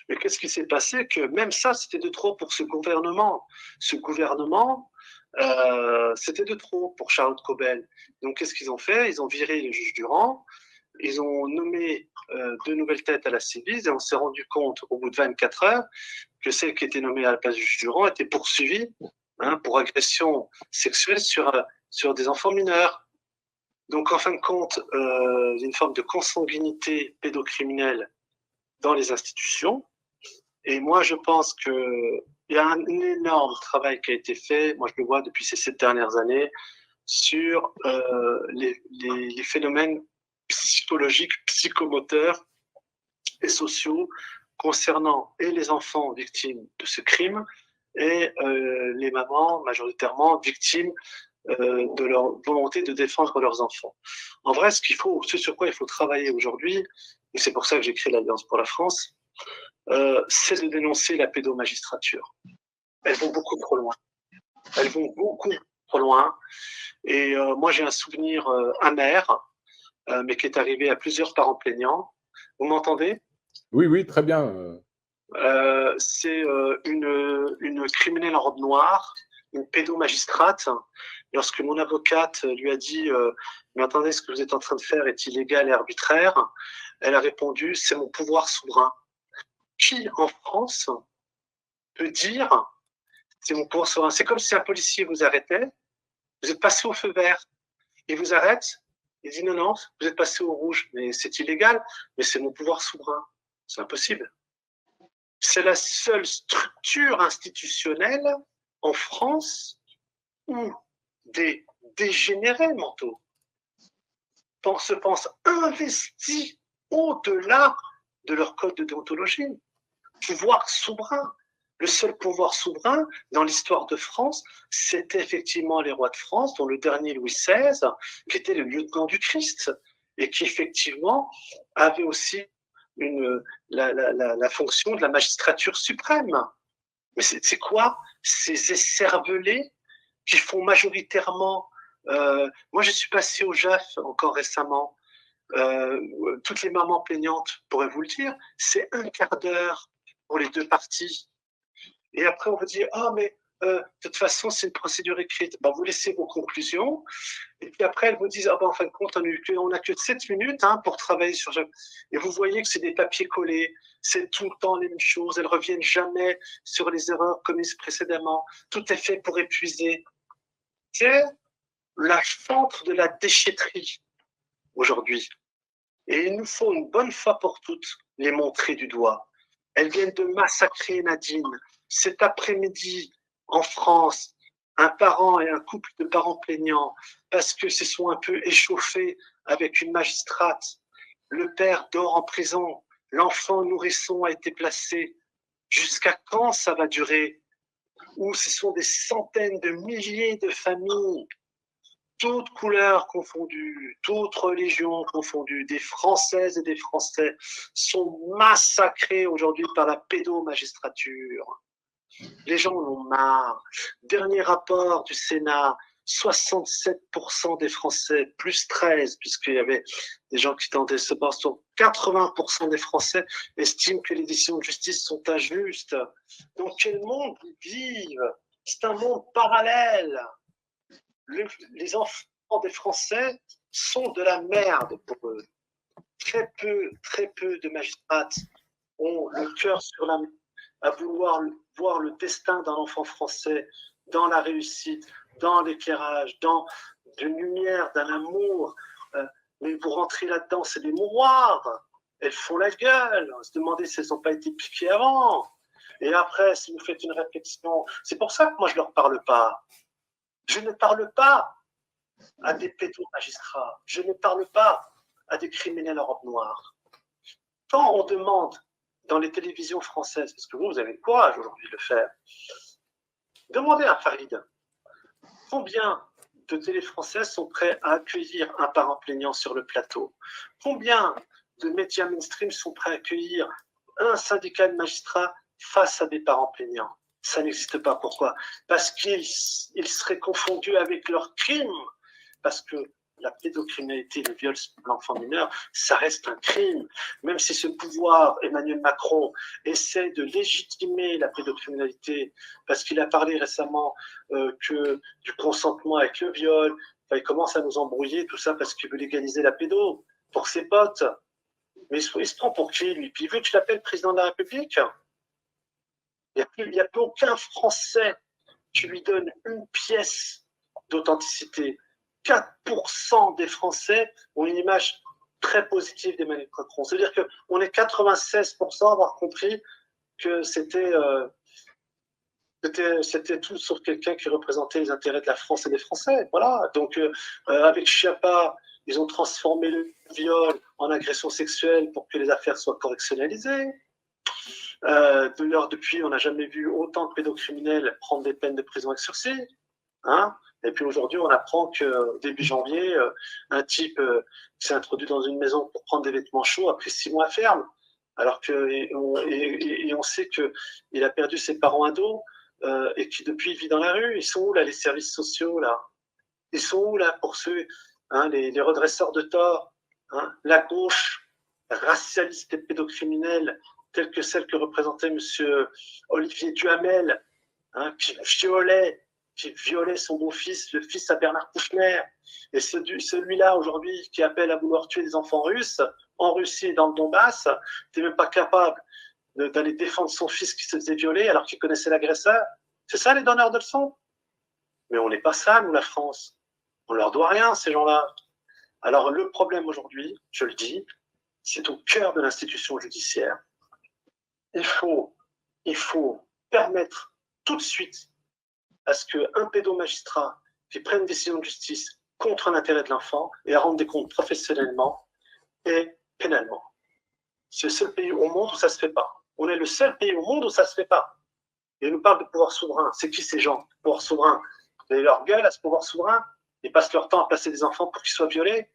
Mais qu'est-ce qui s'est passé? Que même ça, c'était de trop pour ce gouvernement. Ce gouvernement, c'était de trop pour Charlotte Cobel. Donc, qu'est-ce qu'ils ont fait? Ils ont viré le juge Durand, ils ont nommé deux nouvelles têtes à la Civis et on s'est rendu compte au bout de 24 heures que celle qui était nommée à la place du juge Durand était poursuivie pour agression sexuelle sur des enfants mineurs. Donc, en fin de compte, il y a une forme de consanguinité pédocriminelle dans les institutions. Et moi, je pense qu'il y a un énorme travail qui a été fait, moi je le vois depuis ces 7 dernières années, sur les phénomènes psychologiques, psychomoteurs et sociaux concernant et les enfants victimes de ce crime et les mamans majoritairement victimes de leur volonté de défendre leurs enfants. En vrai, ce sur quoi il faut travailler aujourd'hui, et c'est pour ça que j'ai créé l'Alliance pour la France, c'est de dénoncer la pédomagistrature. Elles vont beaucoup trop loin. Elles vont beaucoup trop loin. Et moi, j'ai un souvenir amer, mais qui est arrivé à plusieurs parents plaignants. Vous m'entendez?
Oui, oui, très bien.
C'est une criminelle en robe noire, une pédomagistrate. Lorsque mon avocate lui a dit mais attendez, ce que vous êtes en train de faire est illégal et arbitraire, elle a répondu c'est mon pouvoir souverain. Qui en France peut dire c'est mon pouvoir souverain? C'est comme si un policier vous arrêtait, vous êtes passé au feu vert, il vous arrête, il dit non, non, vous êtes passé au rouge, mais c'est illégal, mais c'est mon pouvoir souverain. C'est impossible. C'est la seule structure institutionnelle en France où des dégénérés mentaux se pensent investis au-delà de leur code de déontologie. Pouvoir souverain. Le seul pouvoir souverain dans l'histoire de France, c'était effectivement les rois de France, dont le dernier Louis XVI, qui était le lieutenant du Christ, et qui effectivement avait aussi la fonction de la magistrature suprême. Mais c'est quoi ces écervelés qui font majoritairement... moi, je suis passé au JAF encore récemment. Toutes les mamans plaignantes pourraient vous le dire, c'est un quart d'heure pour les deux parties. Et après, on vous dit, ah, mais de toute façon, c'est une procédure écrite. Ben, vous laissez vos conclusions. Et puis après, elles vous disent, ah ben, en fin de compte, on n'a que 7 minutes pour travailler sur... Et vous voyez que c'est des papiers collés. C'est tout le temps les mêmes choses. Elles ne reviennent jamais sur les erreurs commises précédemment. Tout est fait pour épuiser. C'est la chantre de la déchetterie aujourd'hui. Et il nous faut une bonne fois pour toutes les montrer du doigt. Elles viennent de massacrer Nadine. Cet après-midi, en France, un parent et un couple de parents plaignants, parce que se sont un peu échauffés avec une magistrate. Le père dort en prison. L'enfant nourrisson a été placé. Jusqu'à quand ça va durer? Où ce sont des centaines de milliers de familles, toutes couleurs confondues, toutes religions confondues, des Françaises et des Français sont massacrés aujourd'hui par la pédomagistrature. Les gens en ont marre. Dernier rapport du Sénat, 67% des Français, plus 13, puisqu'il y avait des gens qui tentaient ce poste, 80% des Français estiment que les décisions de justice sont injustes. Dans quel monde ils vivent? C'est un monde parallèle. Les enfants des Français sont de la merde pour eux. Très peu de magistrates ont le cœur sur la main à vouloir voir le destin d'un enfant français dans la réussite, dans l'éclairage, dans une lumière, d'un amour. Mais vous rentrez là-dedans, c'est des mouroirs. Elles font la gueule. On se demandait si elles n'ont pas été piquées avant. Et après, si vous faites une réflexion, c'est pour ça que moi je ne leur parle pas. Je ne parle pas à des pédo-magistrats. Je ne parle pas à des criminels en robe noire. Quand on demande dans les télévisions françaises, parce que vous avez le courage aujourd'hui de le faire, demandez à Farid combien de télé françaises sont prêts à accueillir un parent plaignant sur le plateau. Combien de médias mainstream sont prêts à accueillir un syndicat de magistrats face à des parents plaignants? Ça n'existe pas. Pourquoi? Parce qu'ils seraient confondus avec leurs crimes. Parce que la pédocriminalité, le viol sur l'enfant mineur, ça reste un crime. Même si ce pouvoir, Emmanuel Macron, essaie de légitimer la pédocriminalité, parce qu'il a parlé récemment que du consentement avec le viol, enfin, il commence à nous embrouiller, tout ça parce qu'il veut légaliser la pédo pour ses potes. Mais il se prend pour qui, lui? Puis il veut que je l'appelle président de la République. Il n'y a plus aucun Français qui lui donne une pièce d'authenticité. 4% des Français ont une image très positive d'Emmanuel Macron. C'est-à-dire qu'on est 96% à avoir compris que c'était tout sauf quelqu'un qui représentait les intérêts de la France et des Français. Voilà. Donc, avec Schiappa, ils ont transformé le viol en agression sexuelle pour que les affaires soient correctionnalisées. Depuis, on n'a jamais vu autant de pédocriminels prendre des peines de prison avec sursis. Hein? Et puis aujourd'hui, on apprend que début janvier, un type s'est introduit dans une maison pour prendre des vêtements chauds après 6 mois ferme, alors on sait qu'il a perdu ses parents ados et qui depuis vit dans la rue. Ils sont où là les services sociaux là? Ils sont où là pour ceux, hein, les redresseurs de tort, hein? La gauche racialiste et pédocriminelle telle que celle que représentait M. Olivier Duhamel, hein, qui violait son beau-fils, le fils à Bernard Kouchner, et celui-là aujourd'hui qui appelle à vouloir tuer des enfants russes, en Russie et dans le Donbass, n'était même pas capable d'aller défendre son fils qui se faisait violer alors qu'il connaissait l'agresseur. C'est ça les donneurs de leçons? Mais on n'est pas ça, nous, la France. On leur doit rien, ces gens-là. Alors le problème aujourd'hui, je le dis, c'est au cœur de l'institution judiciaire. Il faut permettre tout de suite à ce qu'un pédomagistrat qui prenne une décision de justice contre un intérêt de l'enfant et à rendre des comptes professionnellement et pénalement. C'est le seul pays au monde où ça ne se fait pas. On est le seul pays au monde où ça ne se fait pas. Et on nous parle de pouvoir souverain. C'est qui ces gens? Pouvoir souverain. Vous avez leur gueule à ce pouvoir souverain? Ils passent leur temps à placer des enfants pour qu'ils soient violés.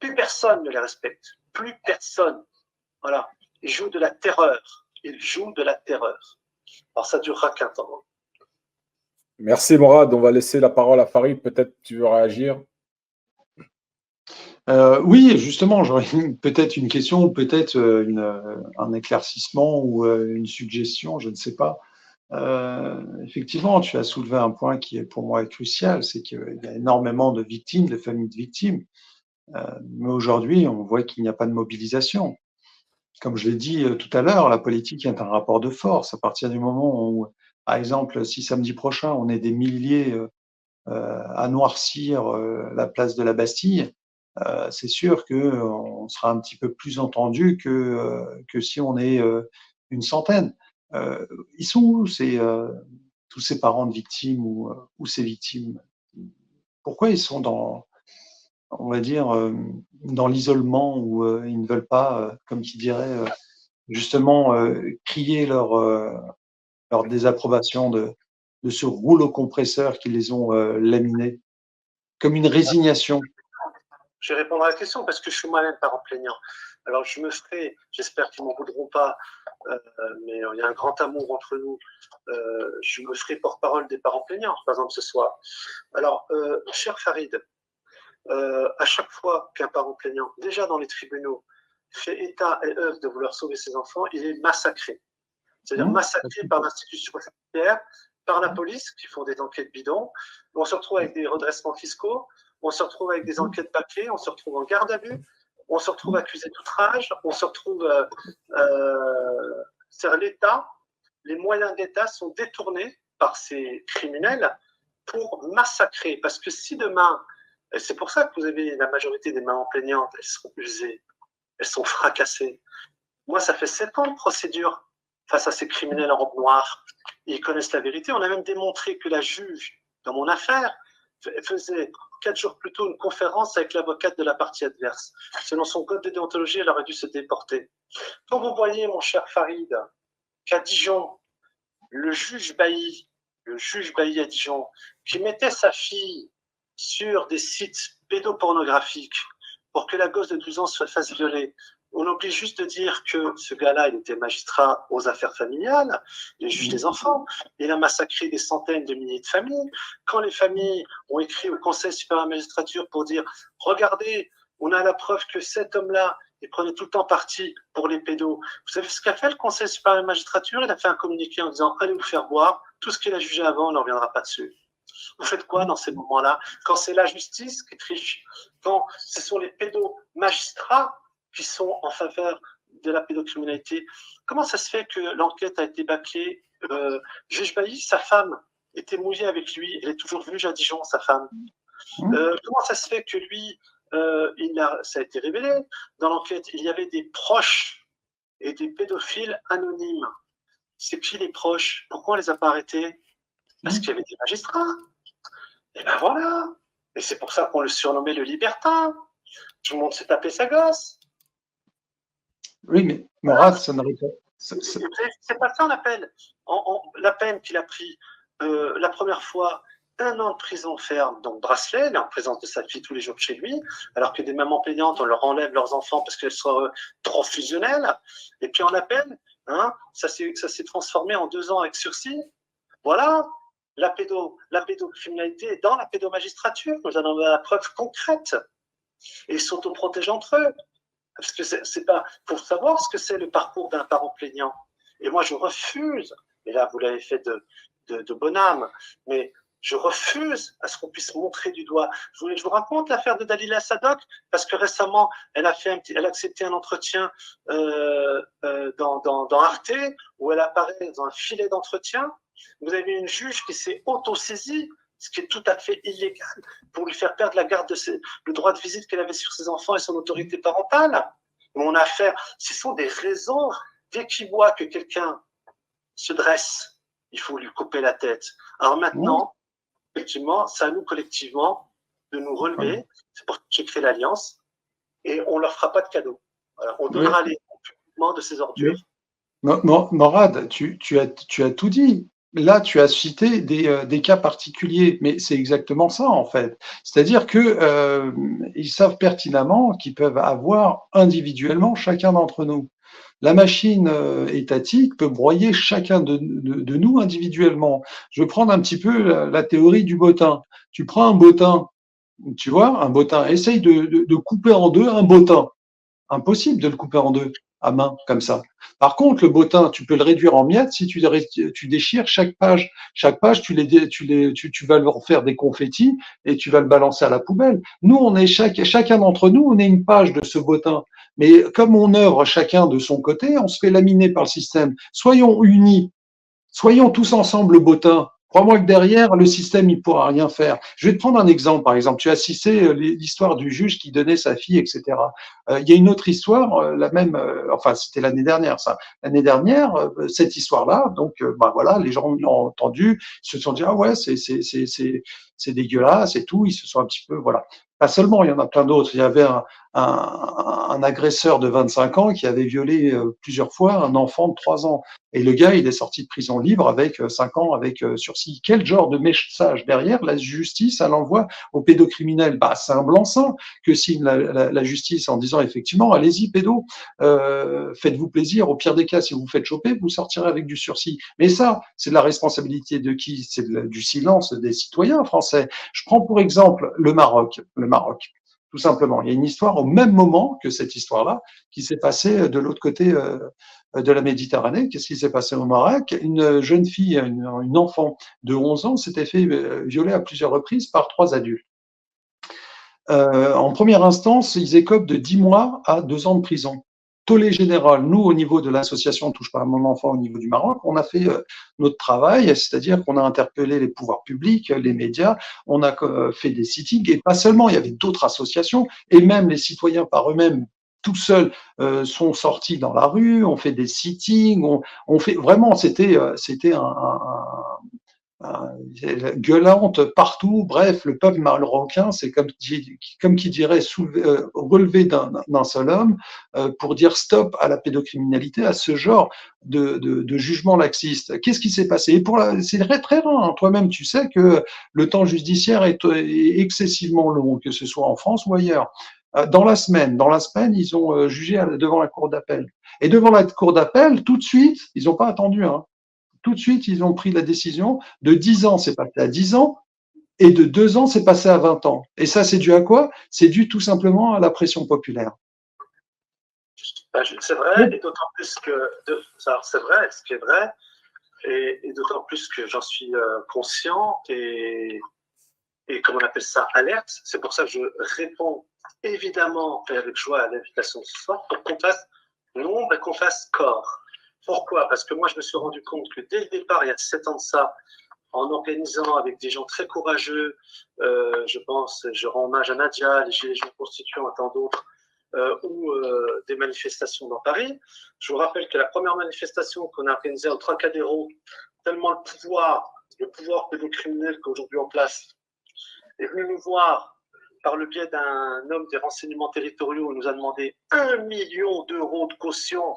Plus personne ne les respecte. Plus personne. Voilà. Ils jouent de la terreur. Ils jouent de la terreur. Alors ça durera qu'un temps.
Merci Morad, on va laisser la parole à Farid, peut-être tu veux réagir.
Oui, justement, j'aurais peut-être une question ou peut-être un éclaircissement ou une suggestion, je ne sais pas. Effectivement, tu as soulevé un point qui est pour moi crucial, c'est qu'il y a énormément de victimes, de familles de victimes, mais aujourd'hui, on voit qu'il n'y a pas de mobilisation. Comme je l'ai dit tout à l'heure, la politique est un rapport de force. À partir du moment où, par exemple, si samedi prochain, on est des milliers à noircir la place de la Bastille, c'est sûr qu'on sera un petit peu plus entendu que si on est une centaine. Ils sont où tous ces parents de victimes ou ces victimes? Pourquoi ils sont on va dire, dans l'isolement où ils ne veulent pas, comme qui dirait, justement crier leur désapprobation de ce rouleau compresseur qui les ont laminés, comme une résignation?
Je vais répondre à la question parce que je suis moi-même parent plaignant. Alors je me ferai, j'espère qu'ils m'en voudront pas, mais il y a un grand amour entre nous, je me ferai porte-parole des parents plaignants, par exemple ce soir. Alors, cher Farid, à chaque fois qu'un parent plaignant, déjà dans les tribunaux, fait état et œuvre de vouloir sauver ses enfants, il est massacré. C'est-à-dire massacré par l'institution judiciaire, par la police, qui font des enquêtes bidons. On se retrouve avec des redressements fiscaux, on se retrouve avec des enquêtes papier, on se retrouve en garde à vue, on se retrouve accusé d'outrage, on se retrouve... c'est l'État, les moyens d'État sont détournés par ces criminels pour massacrer. Parce que si demain, et c'est pour ça que vous avez la majorité des mamans plaignantes, elles sont usées, elles sont fracassées. Moi, ça fait 7 ans de procédure face à ces criminels en robe noire. Ils connaissent la vérité. On a même démontré que la juge, dans mon affaire, faisait 4 jours plus tôt une conférence avec l'avocate de la partie adverse. Selon son code de déontologie, elle aurait dû se déporter. Quand vous voyez, mon cher Farid, qu'à Dijon, le juge Bailly à Dijon, qui mettait sa fille sur des sites pédopornographiques pour que la gosse de 12 ans se fasse violer, on oublie juste de dire que ce gars-là, il était magistrat aux affaires familiales, il juge des enfants, il a massacré des centaines de milliers de familles. Quand les familles ont écrit au Conseil supérieur de la magistrature pour dire « Regardez, on a la preuve que cet homme-là, il prenait tout le temps parti pour les pédos. » Vous savez ce qu'a fait le Conseil supérieur de la magistrature? Il a fait un communiqué en disant « Allez vous faire boire, tout ce qu'il a jugé avant, on ne reviendra pas dessus. » Vous faites quoi dans ces moments-là? Quand c'est la justice qui triche, quand ce sont les pédos-magistrats qui sont en faveur de la pédocriminalité, comment ça se fait que l'enquête a été bâclée? Juge Bailly, sa femme était mouillée avec lui, elle est toujours juge à Dijon, sa femme. Comment ça se fait que lui, ça a été révélé dans l'enquête, il y avait des proches et des pédophiles anonymes. C'est qui les proches? Pourquoi on ne les a pas arrêtés? Parce qu'il y avait des magistrats. Et ben voilà. Et c'est pour ça qu'on le surnommait le libertin. Tout le monde s'est tapé sa gosse.
Oui, mais Morad, ça n'arrive pas.
C'est pas ça l'appel. La peine qu'il a pris la première fois, 1 an de prison ferme, donc bracelet, il est en présence de sa fille tous les jours chez lui, alors que des mamans plaignantes, on leur enlève leurs enfants parce qu'elles sont trop fusionnelles. Et puis en appel, hein, ça s'est transformé en 2 ans avec sursis. Voilà. La pédocriminalité est dans la pédomagistrature. Nous en avons la preuve concrète. Et ils s'autoprotègent entre eux. Parce que c'est pas pour savoir ce que c'est le parcours d'un parent plaignant. Et moi, je refuse, et là, vous l'avez fait de bonne âme, mais je refuse à ce qu'on puisse montrer du doigt. Je vous raconte l'affaire de Dalila Sadok, parce que récemment, elle a accepté un entretien dans Arte, où elle apparaît dans un filet d'entretien. Vous avez une juge qui s'est auto-saisie, ce qui est tout à fait illégal, pour lui faire perdre le droit de visite qu'elle avait sur ses enfants et son autorité parentale. Mon affaire, ce sont des raisons. Dès qu'il voit que quelqu'un se dresse, il faut lui couper la tête. Alors maintenant, effectivement, c'est à nous collectivement de nous relever. C'est pour ça que j'ai créé l'Alliance. Et on ne leur fera pas de cadeau. Alors, on donnera les compléments de ces ordures.
Morad, tu as tout dit. Là, tu as cité des cas particuliers, mais c'est exactement ça en fait. C'est-à-dire que ils savent pertinemment qu'ils peuvent avoir individuellement chacun d'entre nous. La machine étatique peut broyer chacun de nous individuellement. Je vais prendre un petit peu la théorie du bottin. Tu prends un bottin, tu vois, un bottin. Essaye de couper en deux un bottin. Impossible de le couper en deux à main comme ça. Par contre, le bottin, tu peux le réduire en miettes si tu déchires chaque page. Chaque page, tu vas leur faire des confettis et tu vas le balancer à la poubelle. Nous, on est chacun d'entre nous, on est une page de ce bottin. Mais comme on œuvre chacun de son côté, on se fait laminer par le système. Soyons unis, soyons tous ensemble le bottin. Crois-moi que derrière, le système, il pourra rien faire. Je vais te prendre un exemple, par exemple. Tu as cité l'histoire du juge qui donnait sa fille, etc. Il y a une autre histoire, la même, enfin, c'était l'année dernière, ça. L'année dernière, cette histoire-là, donc, voilà, les gens l'ont entendu, ils se sont dit, ah ouais, c'est dégueulasse et tout. Ils se sont un petit peu, voilà. Pas seulement, il y en a plein d'autres. Il y avait un agresseur de 25 ans qui avait violé plusieurs fois un enfant de 3 ans. Et le gars, il est sorti de prison libre avec 5 ans avec sursis. Quel genre de message derrière la justice, elle envoie aux pédocriminels? Bah, c'est un blanc-seing que signe la justice en disant effectivement, allez-y, pédo, faites-vous plaisir. Au pire des cas, si vous vous faites choper, vous sortirez avec du sursis. Mais ça, c'est de la responsabilité de qui? C'est du silence des citoyens français. Je prends pour exemple le Maroc. Le Maroc. Tout simplement. Il y a une histoire au même moment que cette histoire-là qui s'est passée de l'autre côté de la Méditerranée. Qu'est-ce qui s'est passé au Maroc? Une jeune fille, une enfant de 11 ans s'était fait violer à plusieurs reprises par 3 adultes. En première instance, ils écopent de 10 mois à 2 ans de prison. Tollé général, nous, au niveau de l'association Touche pas à mon enfant, au niveau du Maroc, on a fait notre travail, c'est-à-dire qu'on a interpellé les pouvoirs publics, les médias, on a fait des sittings, et pas seulement, il y avait d'autres associations, et même les citoyens par eux-mêmes, tout seuls, sont sortis dans la rue, on fait des sittings, on fait vraiment, c'était gueulante partout. Bref, le peuple marocain, c'est comme qui dirait relevé d'un seul homme pour dire stop à la pédocriminalité, à ce genre de jugement laxiste. Qu'est-ce qui s'est passé? C'est très très rare. Hein. Toi-même, tu sais que le temps judiciaire est excessivement long, que ce soit en France ou ailleurs. Dans la semaine, ils ont jugé devant la cour d'appel. Et devant la cour d'appel, tout de suite, ils n'ont pas attendu. Hein, tout de suite, ils ont pris la décision de 10 ans, c'est passé à 10 ans, et de 2 ans, c'est passé à 20 ans. Et ça, c'est dû à quoi? C'est dû tout simplement à la pression populaire.
C'est vrai, et d'autant plus que c'est vrai, ce qui est vrai, et d'autant plus que j'en suis conscient et comment on appelle ça, alerte. C'est pour ça que je réponds évidemment et avec joie à l'invitation de ce soir pour qu'on fasse nombre et qu'on fasse corps. Pourquoi? Parce que moi, je me suis rendu compte que dès le départ, il y a 7 ans de ça, en organisant avec des gens très courageux, je rends hommage à Nadia, les Gilets jaunes constituants et tant d'autres, ou des manifestations dans Paris. Je vous rappelle que la première manifestation qu'on a organisée au Trocadéro, tellement le pouvoir pédocriminel qu'aujourd'hui en place est venu nous voir par le biais d'un homme des renseignements territoriaux, nous a demandé 1 million d'euros de caution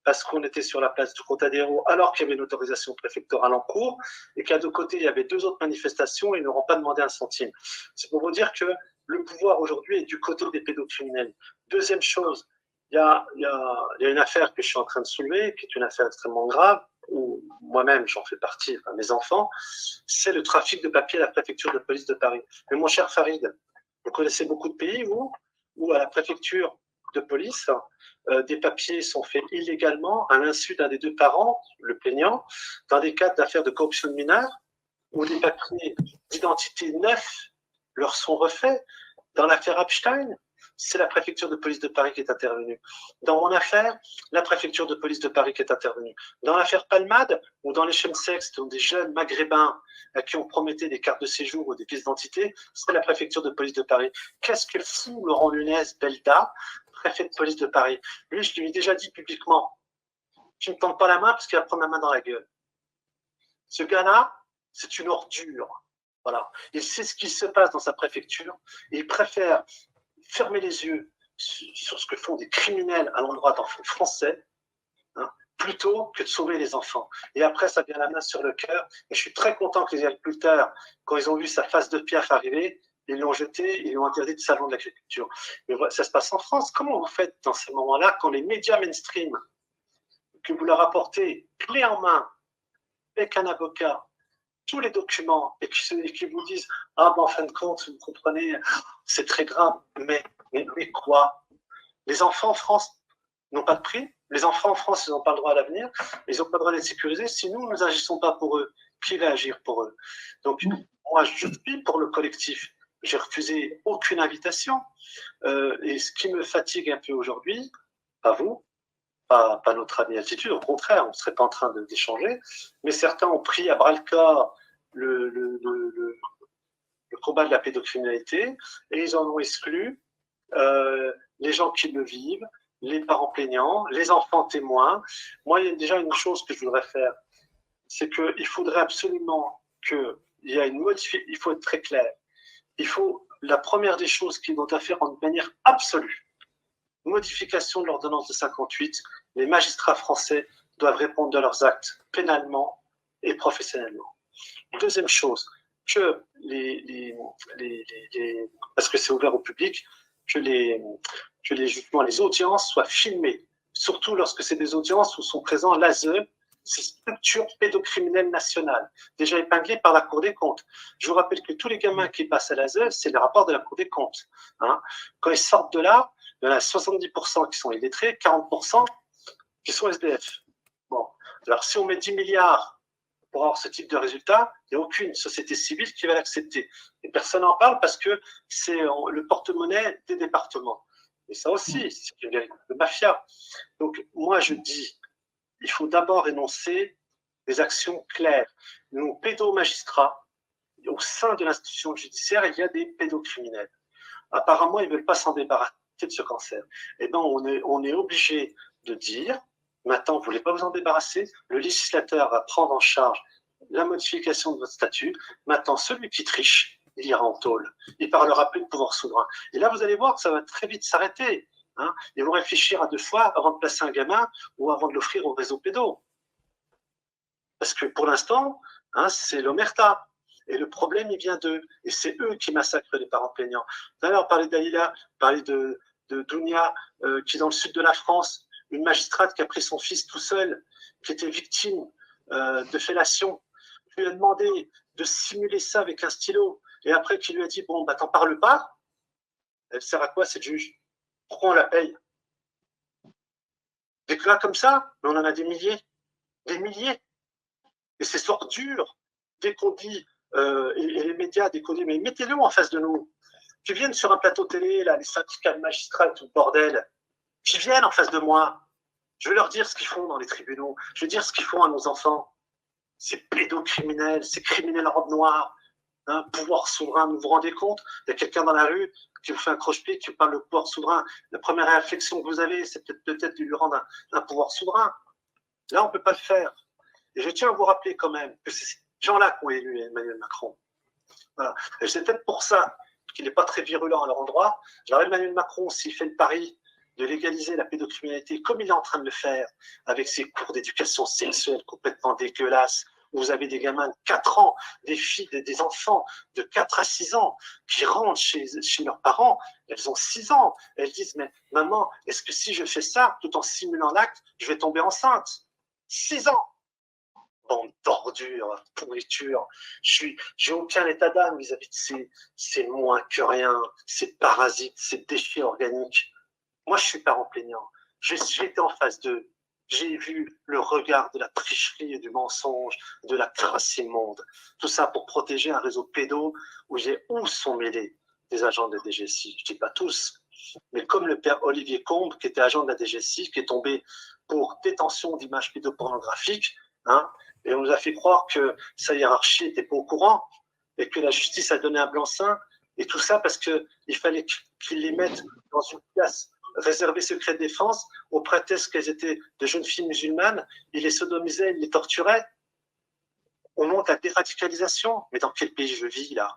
parce qu'on était sur la place du Trocadéro, alors qu'il y avait une autorisation préfectorale en cours, et qu'à deux côtés, il y avait 2 autres manifestations, et ils n'auront pas demandé un centime. C'est pour vous dire que le pouvoir aujourd'hui est du côté des pédocriminels. Deuxième chose, il y a une affaire que je suis en train de soulever, qui est une affaire extrêmement grave, où moi-même j'en fais partie, enfin, mes enfants, c'est le trafic de papier à la préfecture de police de Paris. Mais mon cher Farid, vous connaissez beaucoup de pays, vous, où à la préfecture de police, des papiers sont faits illégalement à l'insu d'un des 2 parents, le plaignant, dans des cas d'affaires de corruption de mineurs, où des papiers d'identité neufs leur sont refaits. Dans l'affaire Epstein, c'est la préfecture de police de Paris qui est intervenue. Dans mon affaire, la préfecture de police de Paris qui est intervenue. Dans l'affaire Palmade, ou dans les chemsex, dont des jeunes maghrébins à qui on promettait des cartes de séjour ou des pièces d'identité, c'est la préfecture de police de Paris. Qu'est-ce que fout Laurent Nunez Belda, préfet de police de Paris? Lui, je lui ai déjà dit publiquement, tu ne me tends pas la main parce qu'il va prendre ma main dans la gueule. Ce gars-là, c'est une ordure. Voilà. Il sait ce qui se passe dans sa préfecture et il préfère fermer les yeux sur ce que font des criminels à l'endroit d'enfants français, hein, plutôt que de sauver les enfants. Et après, ça vient la main sur le cœur. Et je suis très content que les agriculteurs, quand ils ont vu sa face de piaf arriver, ils l'ont jeté, ils l'ont interdit de salon de l'agriculture. Mais voilà, ça se passe en France. Comment vous faites dans ces moments-là, quand les médias mainstream, que vous leur apportez clé en main, avec un avocat, tous les documents, et qui vous disent « Ah, ben en fin de compte, vous comprenez, c'est très grave. » Mais quoi? Les enfants en France n'ont pas de prix. Les enfants en France, ils n'ont pas le droit à l'avenir. Ils n'ont pas le droit d'être sécurisés. Si nous n'agissons pas pour eux, qui va agir pour eux? Donc, moi, je suis pour le collectif. J'ai refusé aucune invitation. Et ce qui me fatigue un peu aujourd'hui, pas vous, pas notre amie Altitude, au contraire, on ne serait pas en train d'échanger, mais certains ont pris à bras-le-corps le combat de la pédocriminalité et ils en ont exclu les gens qui le vivent, les parents plaignants, les enfants témoins. Moi, il y a déjà une chose que je voudrais faire, c'est qu'il faudrait absolument qu'il y ait une modification, il faut être très clair. La première des choses qui doit faire en manière absolue, modification de l'ordonnance de 58, les magistrats français doivent répondre de leurs actes pénalement et professionnellement. Deuxième chose, que parce que c'est ouvert au public, que les jugements, les audiences soient filmées, surtout lorsque c'est des audiences où sont présents l'ASE, ces structures pédocriminelles nationales, déjà épinglées par la Cour des comptes. Je vous rappelle que tous les gamins qui passent à l'ASE, c'est le rapport de la Cour des comptes. Hein. Quand ils sortent de là, il y en a 70% qui sont illettrés, 40% qui sont SDF. Bon, alors si on met 10 milliards pour avoir ce type de résultat, il n'y a aucune société civile qui va l'accepter. Et personne n'en parle parce que c'est le porte-monnaie des départements. Et ça aussi, c'est une véritable mafia. Donc, moi, je dis, il faut d'abord énoncer des actions claires. Nos pédomagistrats, au sein de l'institution judiciaire, il y a des pédocriminels. Apparemment, ils ne veulent pas s'en débarrasser de ce cancer. Eh bien, on est obligé de dire, maintenant, vous ne voulez pas vous en débarrasser, le législateur va prendre en charge la modification de votre statut. Maintenant, celui qui triche, il ira en tôle. Il parlera plus de pouvoir souverain. Et là, vous allez voir que ça va très vite s'arrêter. Hein. Ils vont réfléchir à 2 fois avant de placer un gamin ou avant de l'offrir au réseau pédo. Parce que pour l'instant, hein, c'est l'omerta. Et le problème, il vient d'eux. Et c'est eux qui massacrent les parents plaignants. Tout à l'heure, on parlait d'Aïla, on parlait de Dounia, qui est dans le sud de la France, une magistrate qui a pris son fils tout seul, qui était victime de fellation. Je lui ai demandé de simuler ça avec un stylo. Et après, qui lui a dit, bon, bah, t'en parles pas. Elle sert à quoi, cette juge? Pourquoi on la paye? Des cas comme ça, mais on en a des milliers. Des milliers. Et ces ordures, dès qu'on dit, et les médias, dès qu'on dit, mais mettez-le en face de nous. Qui viennent sur un plateau télé, là, les syndicats de magistrats, tout le bordel, qui viennent en face de moi. Je vais leur dire ce qu'ils font dans les tribunaux. Je vais dire ce qu'ils font à nos enfants. C'est pédocriminel, c'est criminel en robe noire. Hein, pouvoir souverain, vous vous rendez compte? Il y a quelqu'un dans la rue qui vous fait un croche-pied, qui vous parle de pouvoir souverain. La première réflexion que vous avez, c'est peut-être de lui rendre un pouvoir souverain. Là, on ne peut pas le faire. Et je tiens à vous rappeler quand même que c'est ces gens-là qui ont élu Emmanuel Macron. Voilà. Et c'est peut-être pour ça qu'il n'est pas très virulent à leur endroit. Alors Emmanuel Macron, s'il fait le pari de légaliser la pédocriminalité comme il est en train de le faire avec ses cours d'éducation sexuelle complètement dégueulasses, où vous avez des gamins de 4 ans, des filles, des enfants de 4 à 6 ans qui rentrent chez leurs parents, elles ont 6 ans, elles disent, mais maman, est-ce que si je fais ça, tout en simulant l'acte, je vais tomber enceinte? 6 ans! Bande d'ordures, pourriture. J'ai aucun état d'âme vis-à-vis de ces moins que rien, ces parasites, ces déchets organiques. Moi, je suis parent plaignant. J'étais en face d'eux. J'ai vu le regard de la tricherie et du mensonge, de la crasse immonde. Tout ça pour protéger un réseau pédo où sont mêlés des agents de la DGSI. Je ne dis pas tous, mais comme le père Olivier Combe, qui était agent de la DGSI, qui est tombé pour détention d'images pédopornographiques, hein, et on nous a fait croire que sa hiérarchie n'était pas au courant et que la justice a donné un blanc-seing, et tout ça parce qu'il fallait qu'ils les mettent dans une place réservée secret défense au prétexte qu'elles étaient de jeunes filles musulmanes. Ils les sodomisaient, ils les torturaient. On monte à la déradicalisation. Mais dans quel pays je vis là?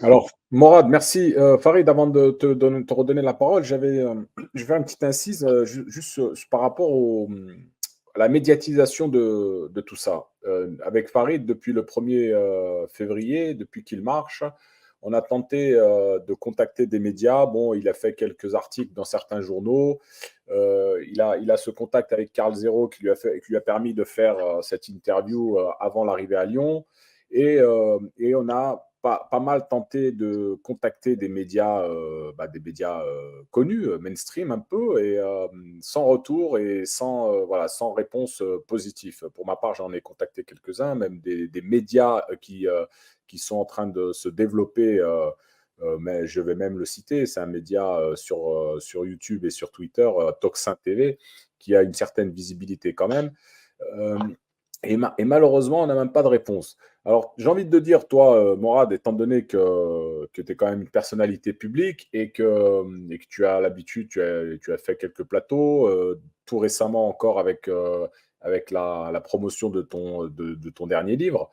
Alors, Morad, merci. Farid, avant de te redonner la parole, je vais faire une petite incise juste par rapport à la médiatisation de tout ça. Avec Farid, depuis le 1er février, depuis qu'il marche, on a tenté de contacter des médias. Bon, il a fait quelques articles dans certains journaux. Il a ce contact avec Carl Zero qui lui a permis de faire cette interview avant l'arrivée à Lyon. Et on a pas mal tenté de contacter des médias connus, mainstream un peu, et sans retour et sans réponse positive. Pour ma part, j'en ai contacté quelques-uns, même des médias qui sont en train de se développer, mais je vais même le citer, c'est un média sur YouTube et sur Twitter, Toxin TV, qui a une certaine visibilité quand même. Et malheureusement, on n'a même pas de réponse. Alors, j'ai envie de te dire, toi, Morad, étant donné que tu es quand même une personnalité publique et que tu as l'habitude, tu as fait quelques plateaux, tout récemment encore avec la promotion de ton dernier livre,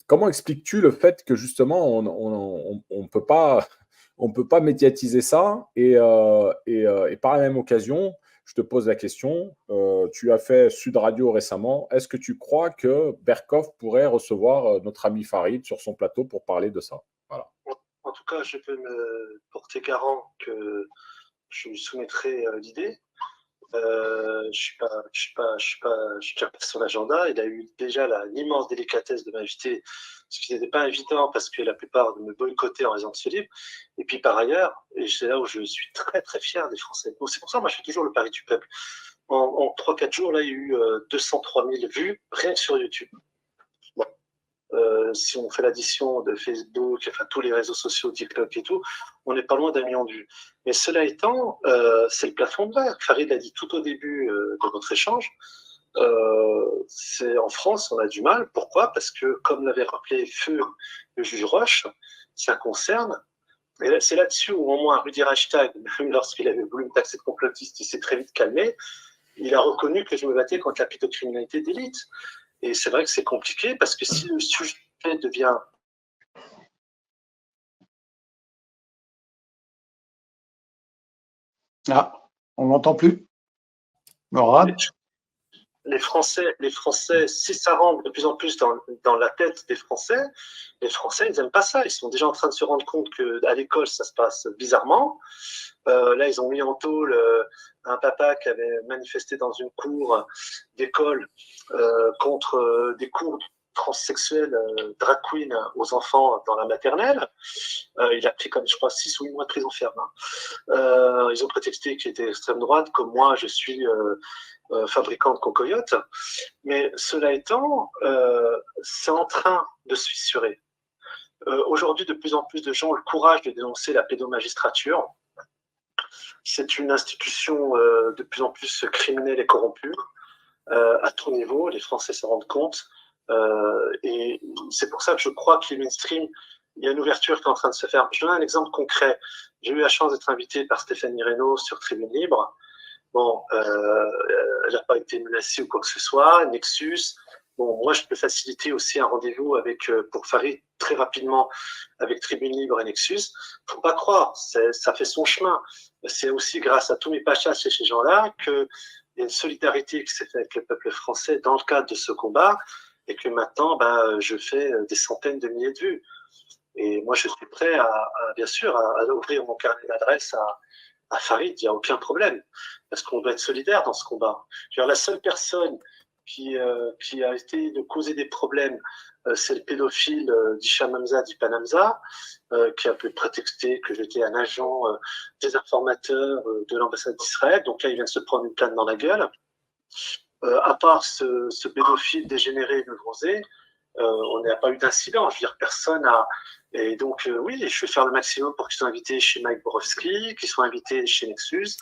comment expliques-tu le fait que justement, on peut pas médiatiser ça et par la même occasion, je te pose la question. Tu as fait Sud Radio récemment. Est-ce que tu crois que Berkoff pourrait recevoir notre ami Farid sur son plateau pour parler de ça? Voilà.
En tout cas, je peux me porter garant que je lui soumettrai l'idée. Je tiens pas son agenda. Il a eu déjà l'immense délicatesse de m'inviter, ce qui n'était pas évident parce que la plupart me boycottaient en raison de ce livre. Et puis par ailleurs, et c'est là où je suis très très fier des Français. Donc, c'est pour ça, moi, je fais toujours le pari du peuple. En 3-4 jours, là, il y a eu 203 000 vues rien que sur YouTube. Bon. Si on fait l'addition de Facebook, enfin tous les réseaux sociaux, TikTok et tout, on n'est pas loin d'1 million de vues. Mais cela étant, c'est le plafond de verre. Farid l'a dit tout au début de notre échange. C'est en France, on a du mal. Pourquoi? Parce que, comme l'avait rappelé Feu, le juge Roche, ça concerne. Et c'est là-dessus où, au moins, Rudy Reichstag, même lorsqu'il avait voulu me taxer de complotiste, il s'est très vite calmé. Il a reconnu que je me battais contre la pédocriminalité d'élite. Et c'est vrai que c'est compliqué parce que si le sujet devient...
Ah, on n'entend plus. Morad?
Les Français, si ça rentre de plus en plus dans la tête des Français, les Français, ils n'aiment pas ça. Ils sont déjà en train de se rendre compte qu'à l'école, ça se passe bizarrement. Là, ils ont mis en tôle un papa qui avait manifesté dans une cour d'école contre des cours transsexuels drag queen aux enfants dans la maternelle. Il a pris comme, je crois, 6 ou 8 mois de prison ferme. Ils ont prétexté qu'il était extrême droite, comme moi, je suis fabricant de cocoyotes. Mais cela étant, c'est en train de se fissurer. Aujourd'hui, de plus en plus de gens ont le courage de dénoncer la pédomagistrature. C'est une institution de plus en plus criminelle et corrompue à tout niveau. Les Français s'en rendent compte. Et c'est pour ça que je crois que les mainstream, il y a une ouverture qui est en train de se faire. Je donne un exemple concret. J'ai eu la chance d'être invité par Stéphanie Reynaud sur Tribune Libre. Bon, elle n'a pas été menacée ou quoi que ce soit. Nexus. Bon, moi, je peux faciliter aussi un rendez-vous avec, pour Farid très rapidement avec Tribune Libre et Nexus. Faut pas croire, ça fait son chemin. C'est aussi grâce à tous mes pachas chez ces gens-là qu'il y a une solidarité qui s'est faite avec le peuple français dans le cadre de ce combat et que maintenant, je fais des centaines de milliers de vues. Et moi, je suis prêt bien sûr, à ouvrir mon carnet d'adresse à Farid, il n'y a aucun problème, parce qu'on doit être solidaire dans ce combat. La seule personne qui a été de causer des problèmes, c'est le pédophile d'Hicham Hamza d'Ipan qui a pu prétexter que j'étais un agent désinformateur de l'ambassade d'Israël. Donc là, il vient de se prendre une plainte dans la gueule. À part ce pédophile dégénéré nevrosé, on n'a pas eu d'incident. Je veux dire, personne a... Et donc, oui, je vais faire le maximum pour qu'ils soient invités chez Mike Borowski, qu'ils soient invités chez Nexus,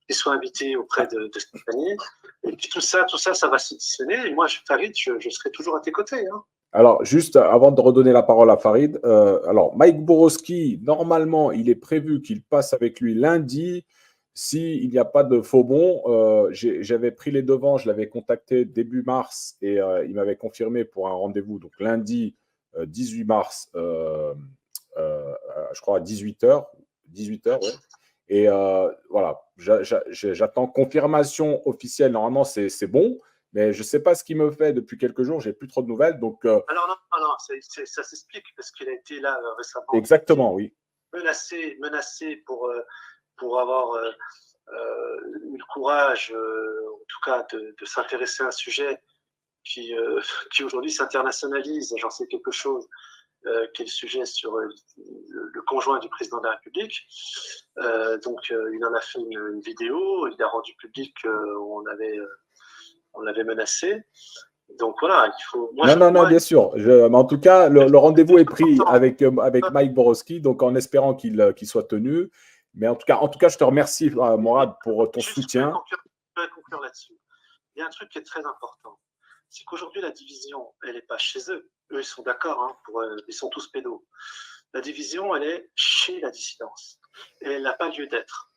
qu'ils soient invités auprès de Stéphanie. Et puis tout ça, ça va s'additionner. Et moi, Farid, je serai toujours à tes côtés. Hein.
Alors, juste avant de redonner la parole à Farid, alors Mike Borowski, normalement, il est prévu qu'il passe avec lui lundi. S'il n'y a pas de faux bons, j'avais pris les devants, je l'avais contacté début mars et il m'avait confirmé pour un rendez-vous, donc lundi 18 mars, je crois à 18h. 18h, ouais. Et voilà, j'attends confirmation officielle. Normalement, c'est bon, mais je ne sais pas ce qu'il me fait depuis quelques jours. Je n'ai plus trop de nouvelles. Donc,
Alors, non, ça s'explique parce qu'il a été là récemment.
Exactement, oui.
Menacé pour avoir eu le courage, en tout cas, de s'intéresser à un sujet qui aujourd'hui s'internationalise. J'en sais quelque chose. Qui est le sujet sur le conjoint du président de la République. Donc, il en a fait une vidéo, il a rendu public qu'on l'avait menacé. Donc voilà, il faut...
Non, bien sûr. Mais en tout cas, le rendez-vous est pris avec Mike Borowski, donc en espérant qu'il soit tenu. Mais en tout cas, je te remercie, Morad, pour ton soutien.
Je vais conclure là-dessus. Il y a un truc qui est très important. C'est qu'aujourd'hui, la division, elle n'est pas chez eux. Eux, ils sont d'accord, hein, ils sont tous pédos. La division, elle est chez la dissidence. Et elle n'a pas lieu d'être.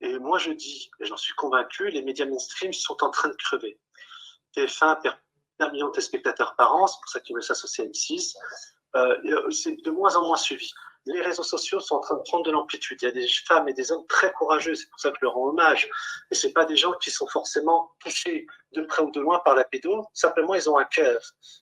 Et moi, je dis, et j'en suis convaincu, les médias mainstream sont en train de crever. TF1 perd 1 million de téléspectateurs par an, c'est pour ça qu'ils veulent s'associer à M6. C'est de moins en moins suivi. les réseaux sociaux sont en train de prendre de l'amplitude. Il y a des femmes et des hommes très courageux, c'est pour ça que je leur rends hommage. Et ce n'est pas des gens qui sont forcément touchés de près ou de loin par la pédo, simplement ils ont un cœur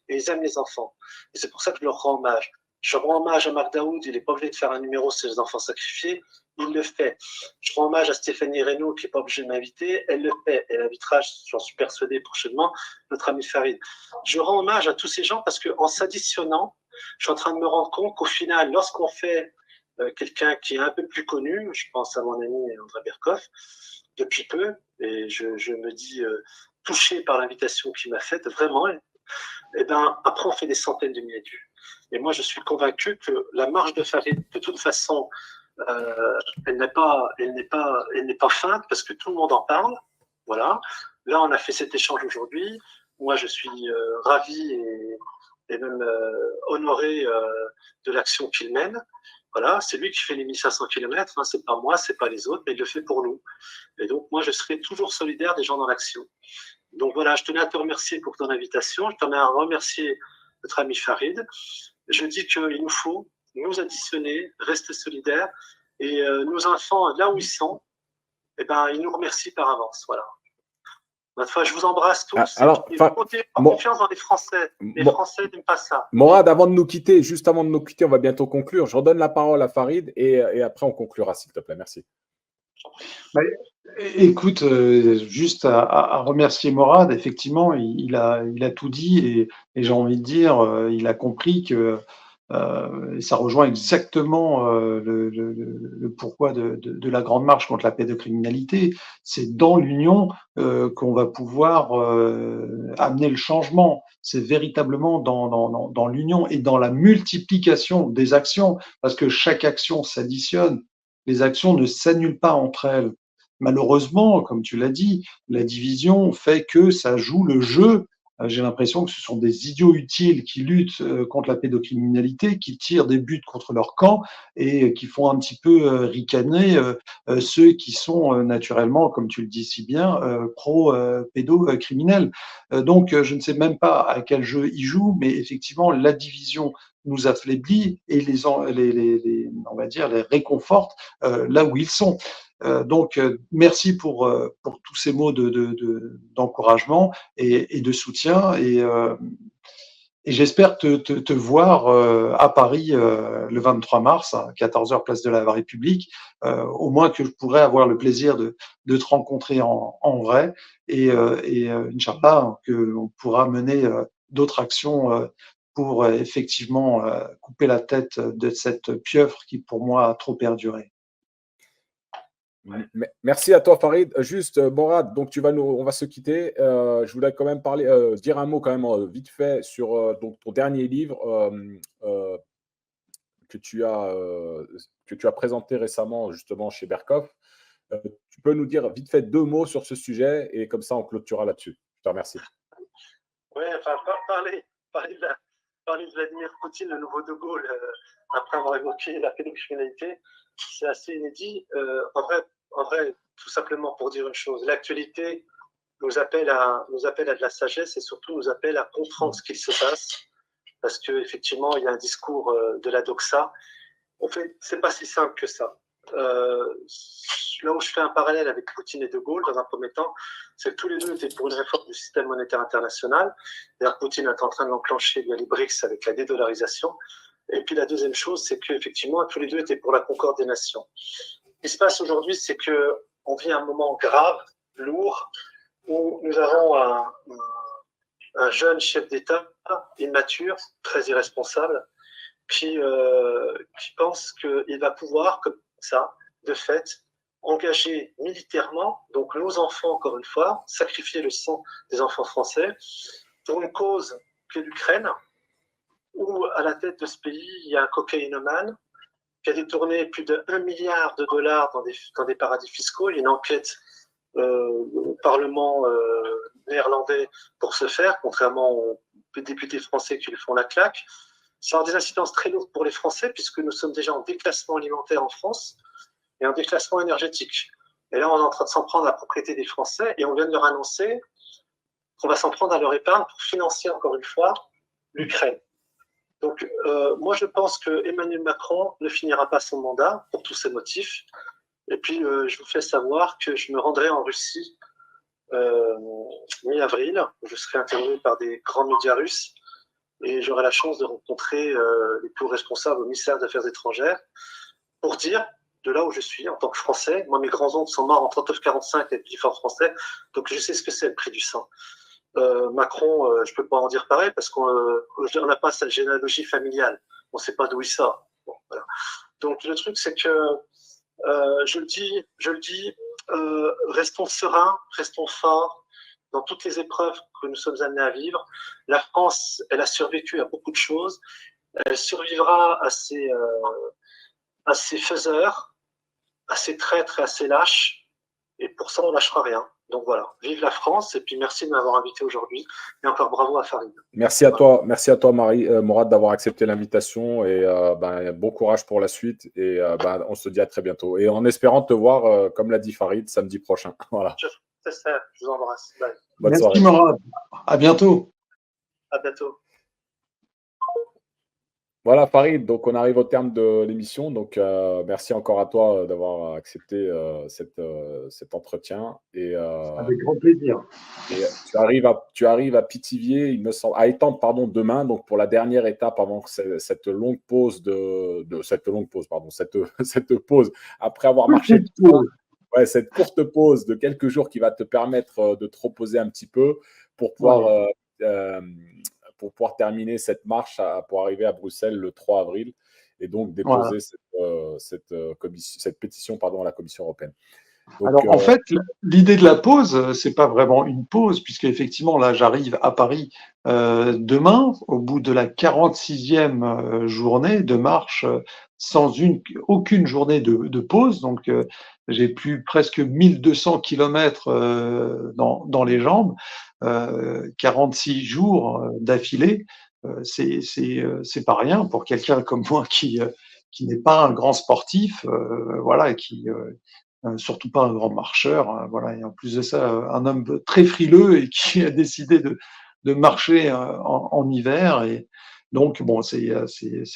et ils aiment les enfants. Et c'est pour ça que je leur rends hommage. Je rends hommage à Marc Daoud, il n'est pas obligé de faire un numéro sur les enfants sacrifiés, il le fait. Je rends hommage à Stéphanie Reynaud, qui n'est pas obligée de m'inviter, elle le fait. Elle invitera, j'en suis persuadé prochainement, notre ami Farid. Je rends hommage à tous ces gens parce qu'en s'additionnant, je suis en train de me rendre compte qu'au final, lorsqu'on fait quelqu'un qui est un peu plus connu, je pense à mon ami André Berkoff, depuis peu, et je me dis touché par l'invitation qu'il m'a faite, vraiment, et ben, après on fait des centaines de milliers de vues. Et moi, je suis convaincu que la marche de Farid, de toute façon, elle n'est pas feinte parce que tout le monde en parle. Voilà. Là, on a fait cet échange aujourd'hui. Moi, je suis ravi et même honoré de l'action qu'il mène. Voilà, c'est lui qui fait les 1500 km, hein, c'est pas moi, c'est pas les autres, mais il le fait pour nous. Et donc, moi, je serai toujours solidaire des gens dans l'action. Donc voilà, je tenais à te remercier pour ton invitation. Je tenais à remercier notre ami Farid. Je dis qu'il nous faut nous additionner, rester solidaires. Et nos enfants, là où ils sont, eh ben, ils nous remercient par avance. Voilà. Cette fois, je vous embrasse tous.
Alors,
confiance dans les Français. Les Français n'aiment pas ça.
Morad, juste avant de nous quitter, on va bientôt conclure. Je redonne la parole à Farid et après on conclura, s'il te plaît. Merci.
Écoute, juste à remercier Morad, effectivement, il a tout dit et j'ai envie de dire, il a compris que ça rejoint exactement le pourquoi de la Grande Marche contre la pédocriminalité. C'est dans l'union qu'on va pouvoir amener le changement. C'est véritablement dans l'union et dans la multiplication des actions, parce que chaque action s'additionne. Les actions ne s'annulent pas entre elles. Malheureusement, comme tu l'as dit, la division fait que ça joue le jeu. J'ai l'impression que ce sont des idiots utiles qui luttent contre la pédocriminalité, qui tirent des buts contre leur camp et qui font un petit peu ricaner ceux qui sont naturellement, comme tu le dis si bien, pro-pédocriminels. Donc, je ne sais même pas à quel jeu ils jouent, mais effectivement, la division nous affaiblit et on va dire, les réconforte là où ils sont. Donc, merci pour tous ces mots d'encouragement et de soutien. Et j'espère te voir à Paris le 23 mars, à 14h, place de la République. Au moins que je pourrais avoir le plaisir de te rencontrer en vrai. Et Inch'Allah, qu'on pourra mener d'autres actions pour effectivement couper la tête de cette pieuvre qui, pour moi, a trop perduré.
Merci à toi, Farid. Juste, Morad, donc on va se quitter. Je voulais quand même dire un mot quand même vite fait sur donc ton dernier livre que tu as présenté récemment justement chez Berkoff. Tu peux nous dire vite fait 2 mots sur ce sujet et comme ça on clôturera là-dessus. Je te remercie.
Oui, enfin, parler de Vladimir Poutine, le nouveau De Gaulle, après avoir évoqué la pédocriminalité, c'est assez inédit. En vrai, tout simplement pour dire une chose, l'actualité nous appelle à de la sagesse et surtout nous appelle à comprendre ce qu'il se passe, parce qu'effectivement, il y a un discours de la doxa. En fait, c'est pas si simple que ça. Là où je fais un parallèle avec Poutine et De Gaulle, dans un premier temps, c'est que tous les deux étaient pour une réforme du système monétaire international. D'ailleurs, Poutine est en train de l'enclencher via les BRICS avec la dédollarisation. Et puis la deuxième chose, c'est qu'effectivement, tous les deux étaient pour la concorde des nations. Ce qui se passe aujourd'hui, c'est qu'on vit un moment grave, lourd, où nous avons un jeune chef d'État immature, très irresponsable, qui pense qu'il va pouvoir, comme ça, de fait, engager militairement, donc nos enfants, encore une fois, sacrifier le sang des enfants français pour une cause qui est l'Ukraine, où à la tête de ce pays, il y a un cocaïnomane qui a détourné plus de $1 milliard dans des paradis fiscaux. Il y a une enquête au Parlement néerlandais pour ce faire, contrairement aux députés français qui lui font la claque. Ça a des incidences très lourdes pour les Français, puisque nous sommes déjà en déclassement alimentaire en France et en déclassement énergétique. Et là, on est en train de s'en prendre à la propriété des Français, et on vient de leur annoncer qu'on va s'en prendre à leur épargne pour financer, encore une fois, l'Ukraine. Donc, moi, je pense que Emmanuel Macron ne finira pas son mandat pour tous ces motifs. Et puis, je vous fais savoir que je me rendrai en Russie mi-avril. Je serai interviewé par des grands médias russes et j'aurai la chance de rencontrer les plus responsables au ministère des Affaires étrangères pour dire, de là où je suis en tant que Français, moi, mes grands-oncles sont morts en 39-45 avec les forts français, donc je sais ce que c'est le prix du sang. Macron, je ne peux pas en dire pareil parce qu'on n'a pas cette généalogie familiale. On ne sait pas d'où il sort. Bon, voilà. Donc le truc, c'est que je le dis, restons sereins, restons forts dans toutes les épreuves que nous sommes amenés à vivre. La France, elle a survécu à beaucoup de choses. Elle survivra à ses faiseurs, à ses traîtres et à ses lâches. Et pour ça, on ne lâchera rien. Donc voilà, vive la France et puis merci de m'avoir invité aujourd'hui. Et encore bravo à Farid.
Merci à toi, Mourad, d'avoir accepté l'invitation et bon courage pour la suite. Et on se dit à très bientôt. Et en espérant te voir, comme l'a dit Farid, samedi prochain. Voilà.
C'est ça, je vous embrasse. Bye.
Bonne
Merci
soirée.
Mourad. À bientôt.
À bientôt.
Voilà, Farid, donc on arrive au terme de l'émission. Donc, merci encore à toi d'avoir accepté cet entretien. Et,
Avec grand plaisir.
et tu arrives à Pithiviers, il me semble, à Étampes, pardon, demain, donc pour la dernière étape avant que cette longue pause cette pause après avoir marché. Ouais, cette courte pause de quelques jours qui va te permettre de te reposer un petit peu pour pouvoir terminer cette marche pour arriver à Bruxelles le 3 avril et donc déposer cette pétition à la Commission européenne. Donc,
alors, en fait, l'idée de la pause, c'est pas vraiment une pause, puisque effectivement, là, j'arrive à Paris demain, au bout de la 46e journée de marche, sans aucune journée de pause. Donc, j'ai plus presque 1200 kilomètres dans les jambes, 46 jours d'affilée. C'est pas rien pour quelqu'un comme moi qui n'est pas un grand sportif, voilà, qui surtout pas un grand marcheur, voilà. Et en plus de ça, un homme très frileux et qui a décidé de marcher en hiver. Et donc, bon, c'est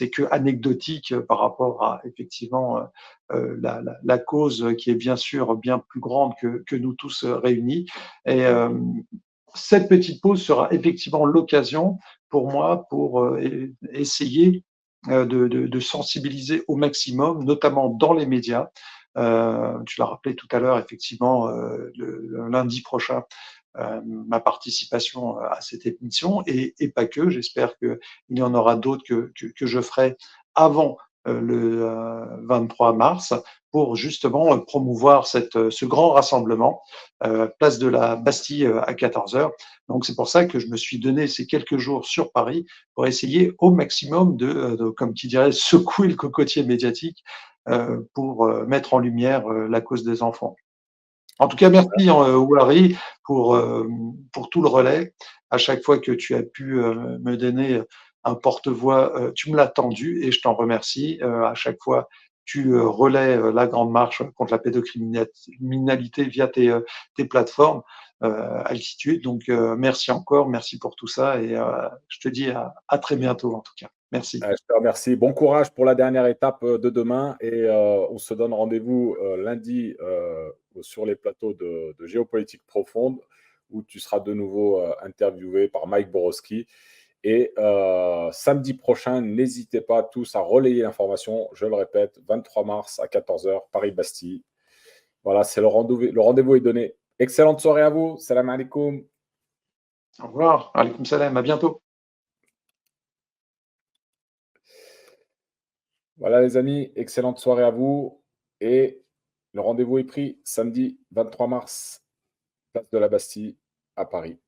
que anecdotique par rapport à effectivement la cause qui est bien sûr bien plus grande que nous tous réunis. Et cette petite pause sera effectivement l'occasion pour moi pour essayer de sensibiliser au maximum, notamment dans les médias. Tu l'as rappelé tout à l'heure, effectivement, le lundi prochain, ma participation à cette émission et pas que. J'espère qu'il y en aura d'autres que je ferai avant le 23 mars pour justement promouvoir ce grand rassemblement, place de la Bastille à 14 heures. Donc c'est pour ça que je me suis donné ces quelques jours sur Paris pour essayer au maximum comme qui dirait, secouer le cocotier médiatique pour mettre en lumière la cause des enfants. En tout cas, merci Ouari pour tout le relais. À chaque fois que tu as pu me donner un porte-voix, tu me l'as tendu et je t'en remercie. À chaque fois, tu relais la grande marche contre la pédocriminalité via tes plateformes Altitude. Donc, merci encore, merci pour tout ça et je te dis à très bientôt en tout cas. Merci.
Je te remercie. Bon courage pour la dernière étape de demain et on se donne rendez-vous lundi sur les plateaux de Géopolitique Profonde où tu seras de nouveau interviewé par Mike Borowski. Et samedi prochain, n'hésitez pas tous à relayer l'information. Je le répète, 23 mars à 14 h, Paris-Bastille. Voilà, c'est le rendez-vous est donné. Excellente soirée à vous. Salam alaikum.
Au revoir. Alaikum salam. À bientôt.
Voilà les amis, excellente soirée à vous. Et le rendez-vous est pris samedi 23 mars, place de la Bastille à Paris.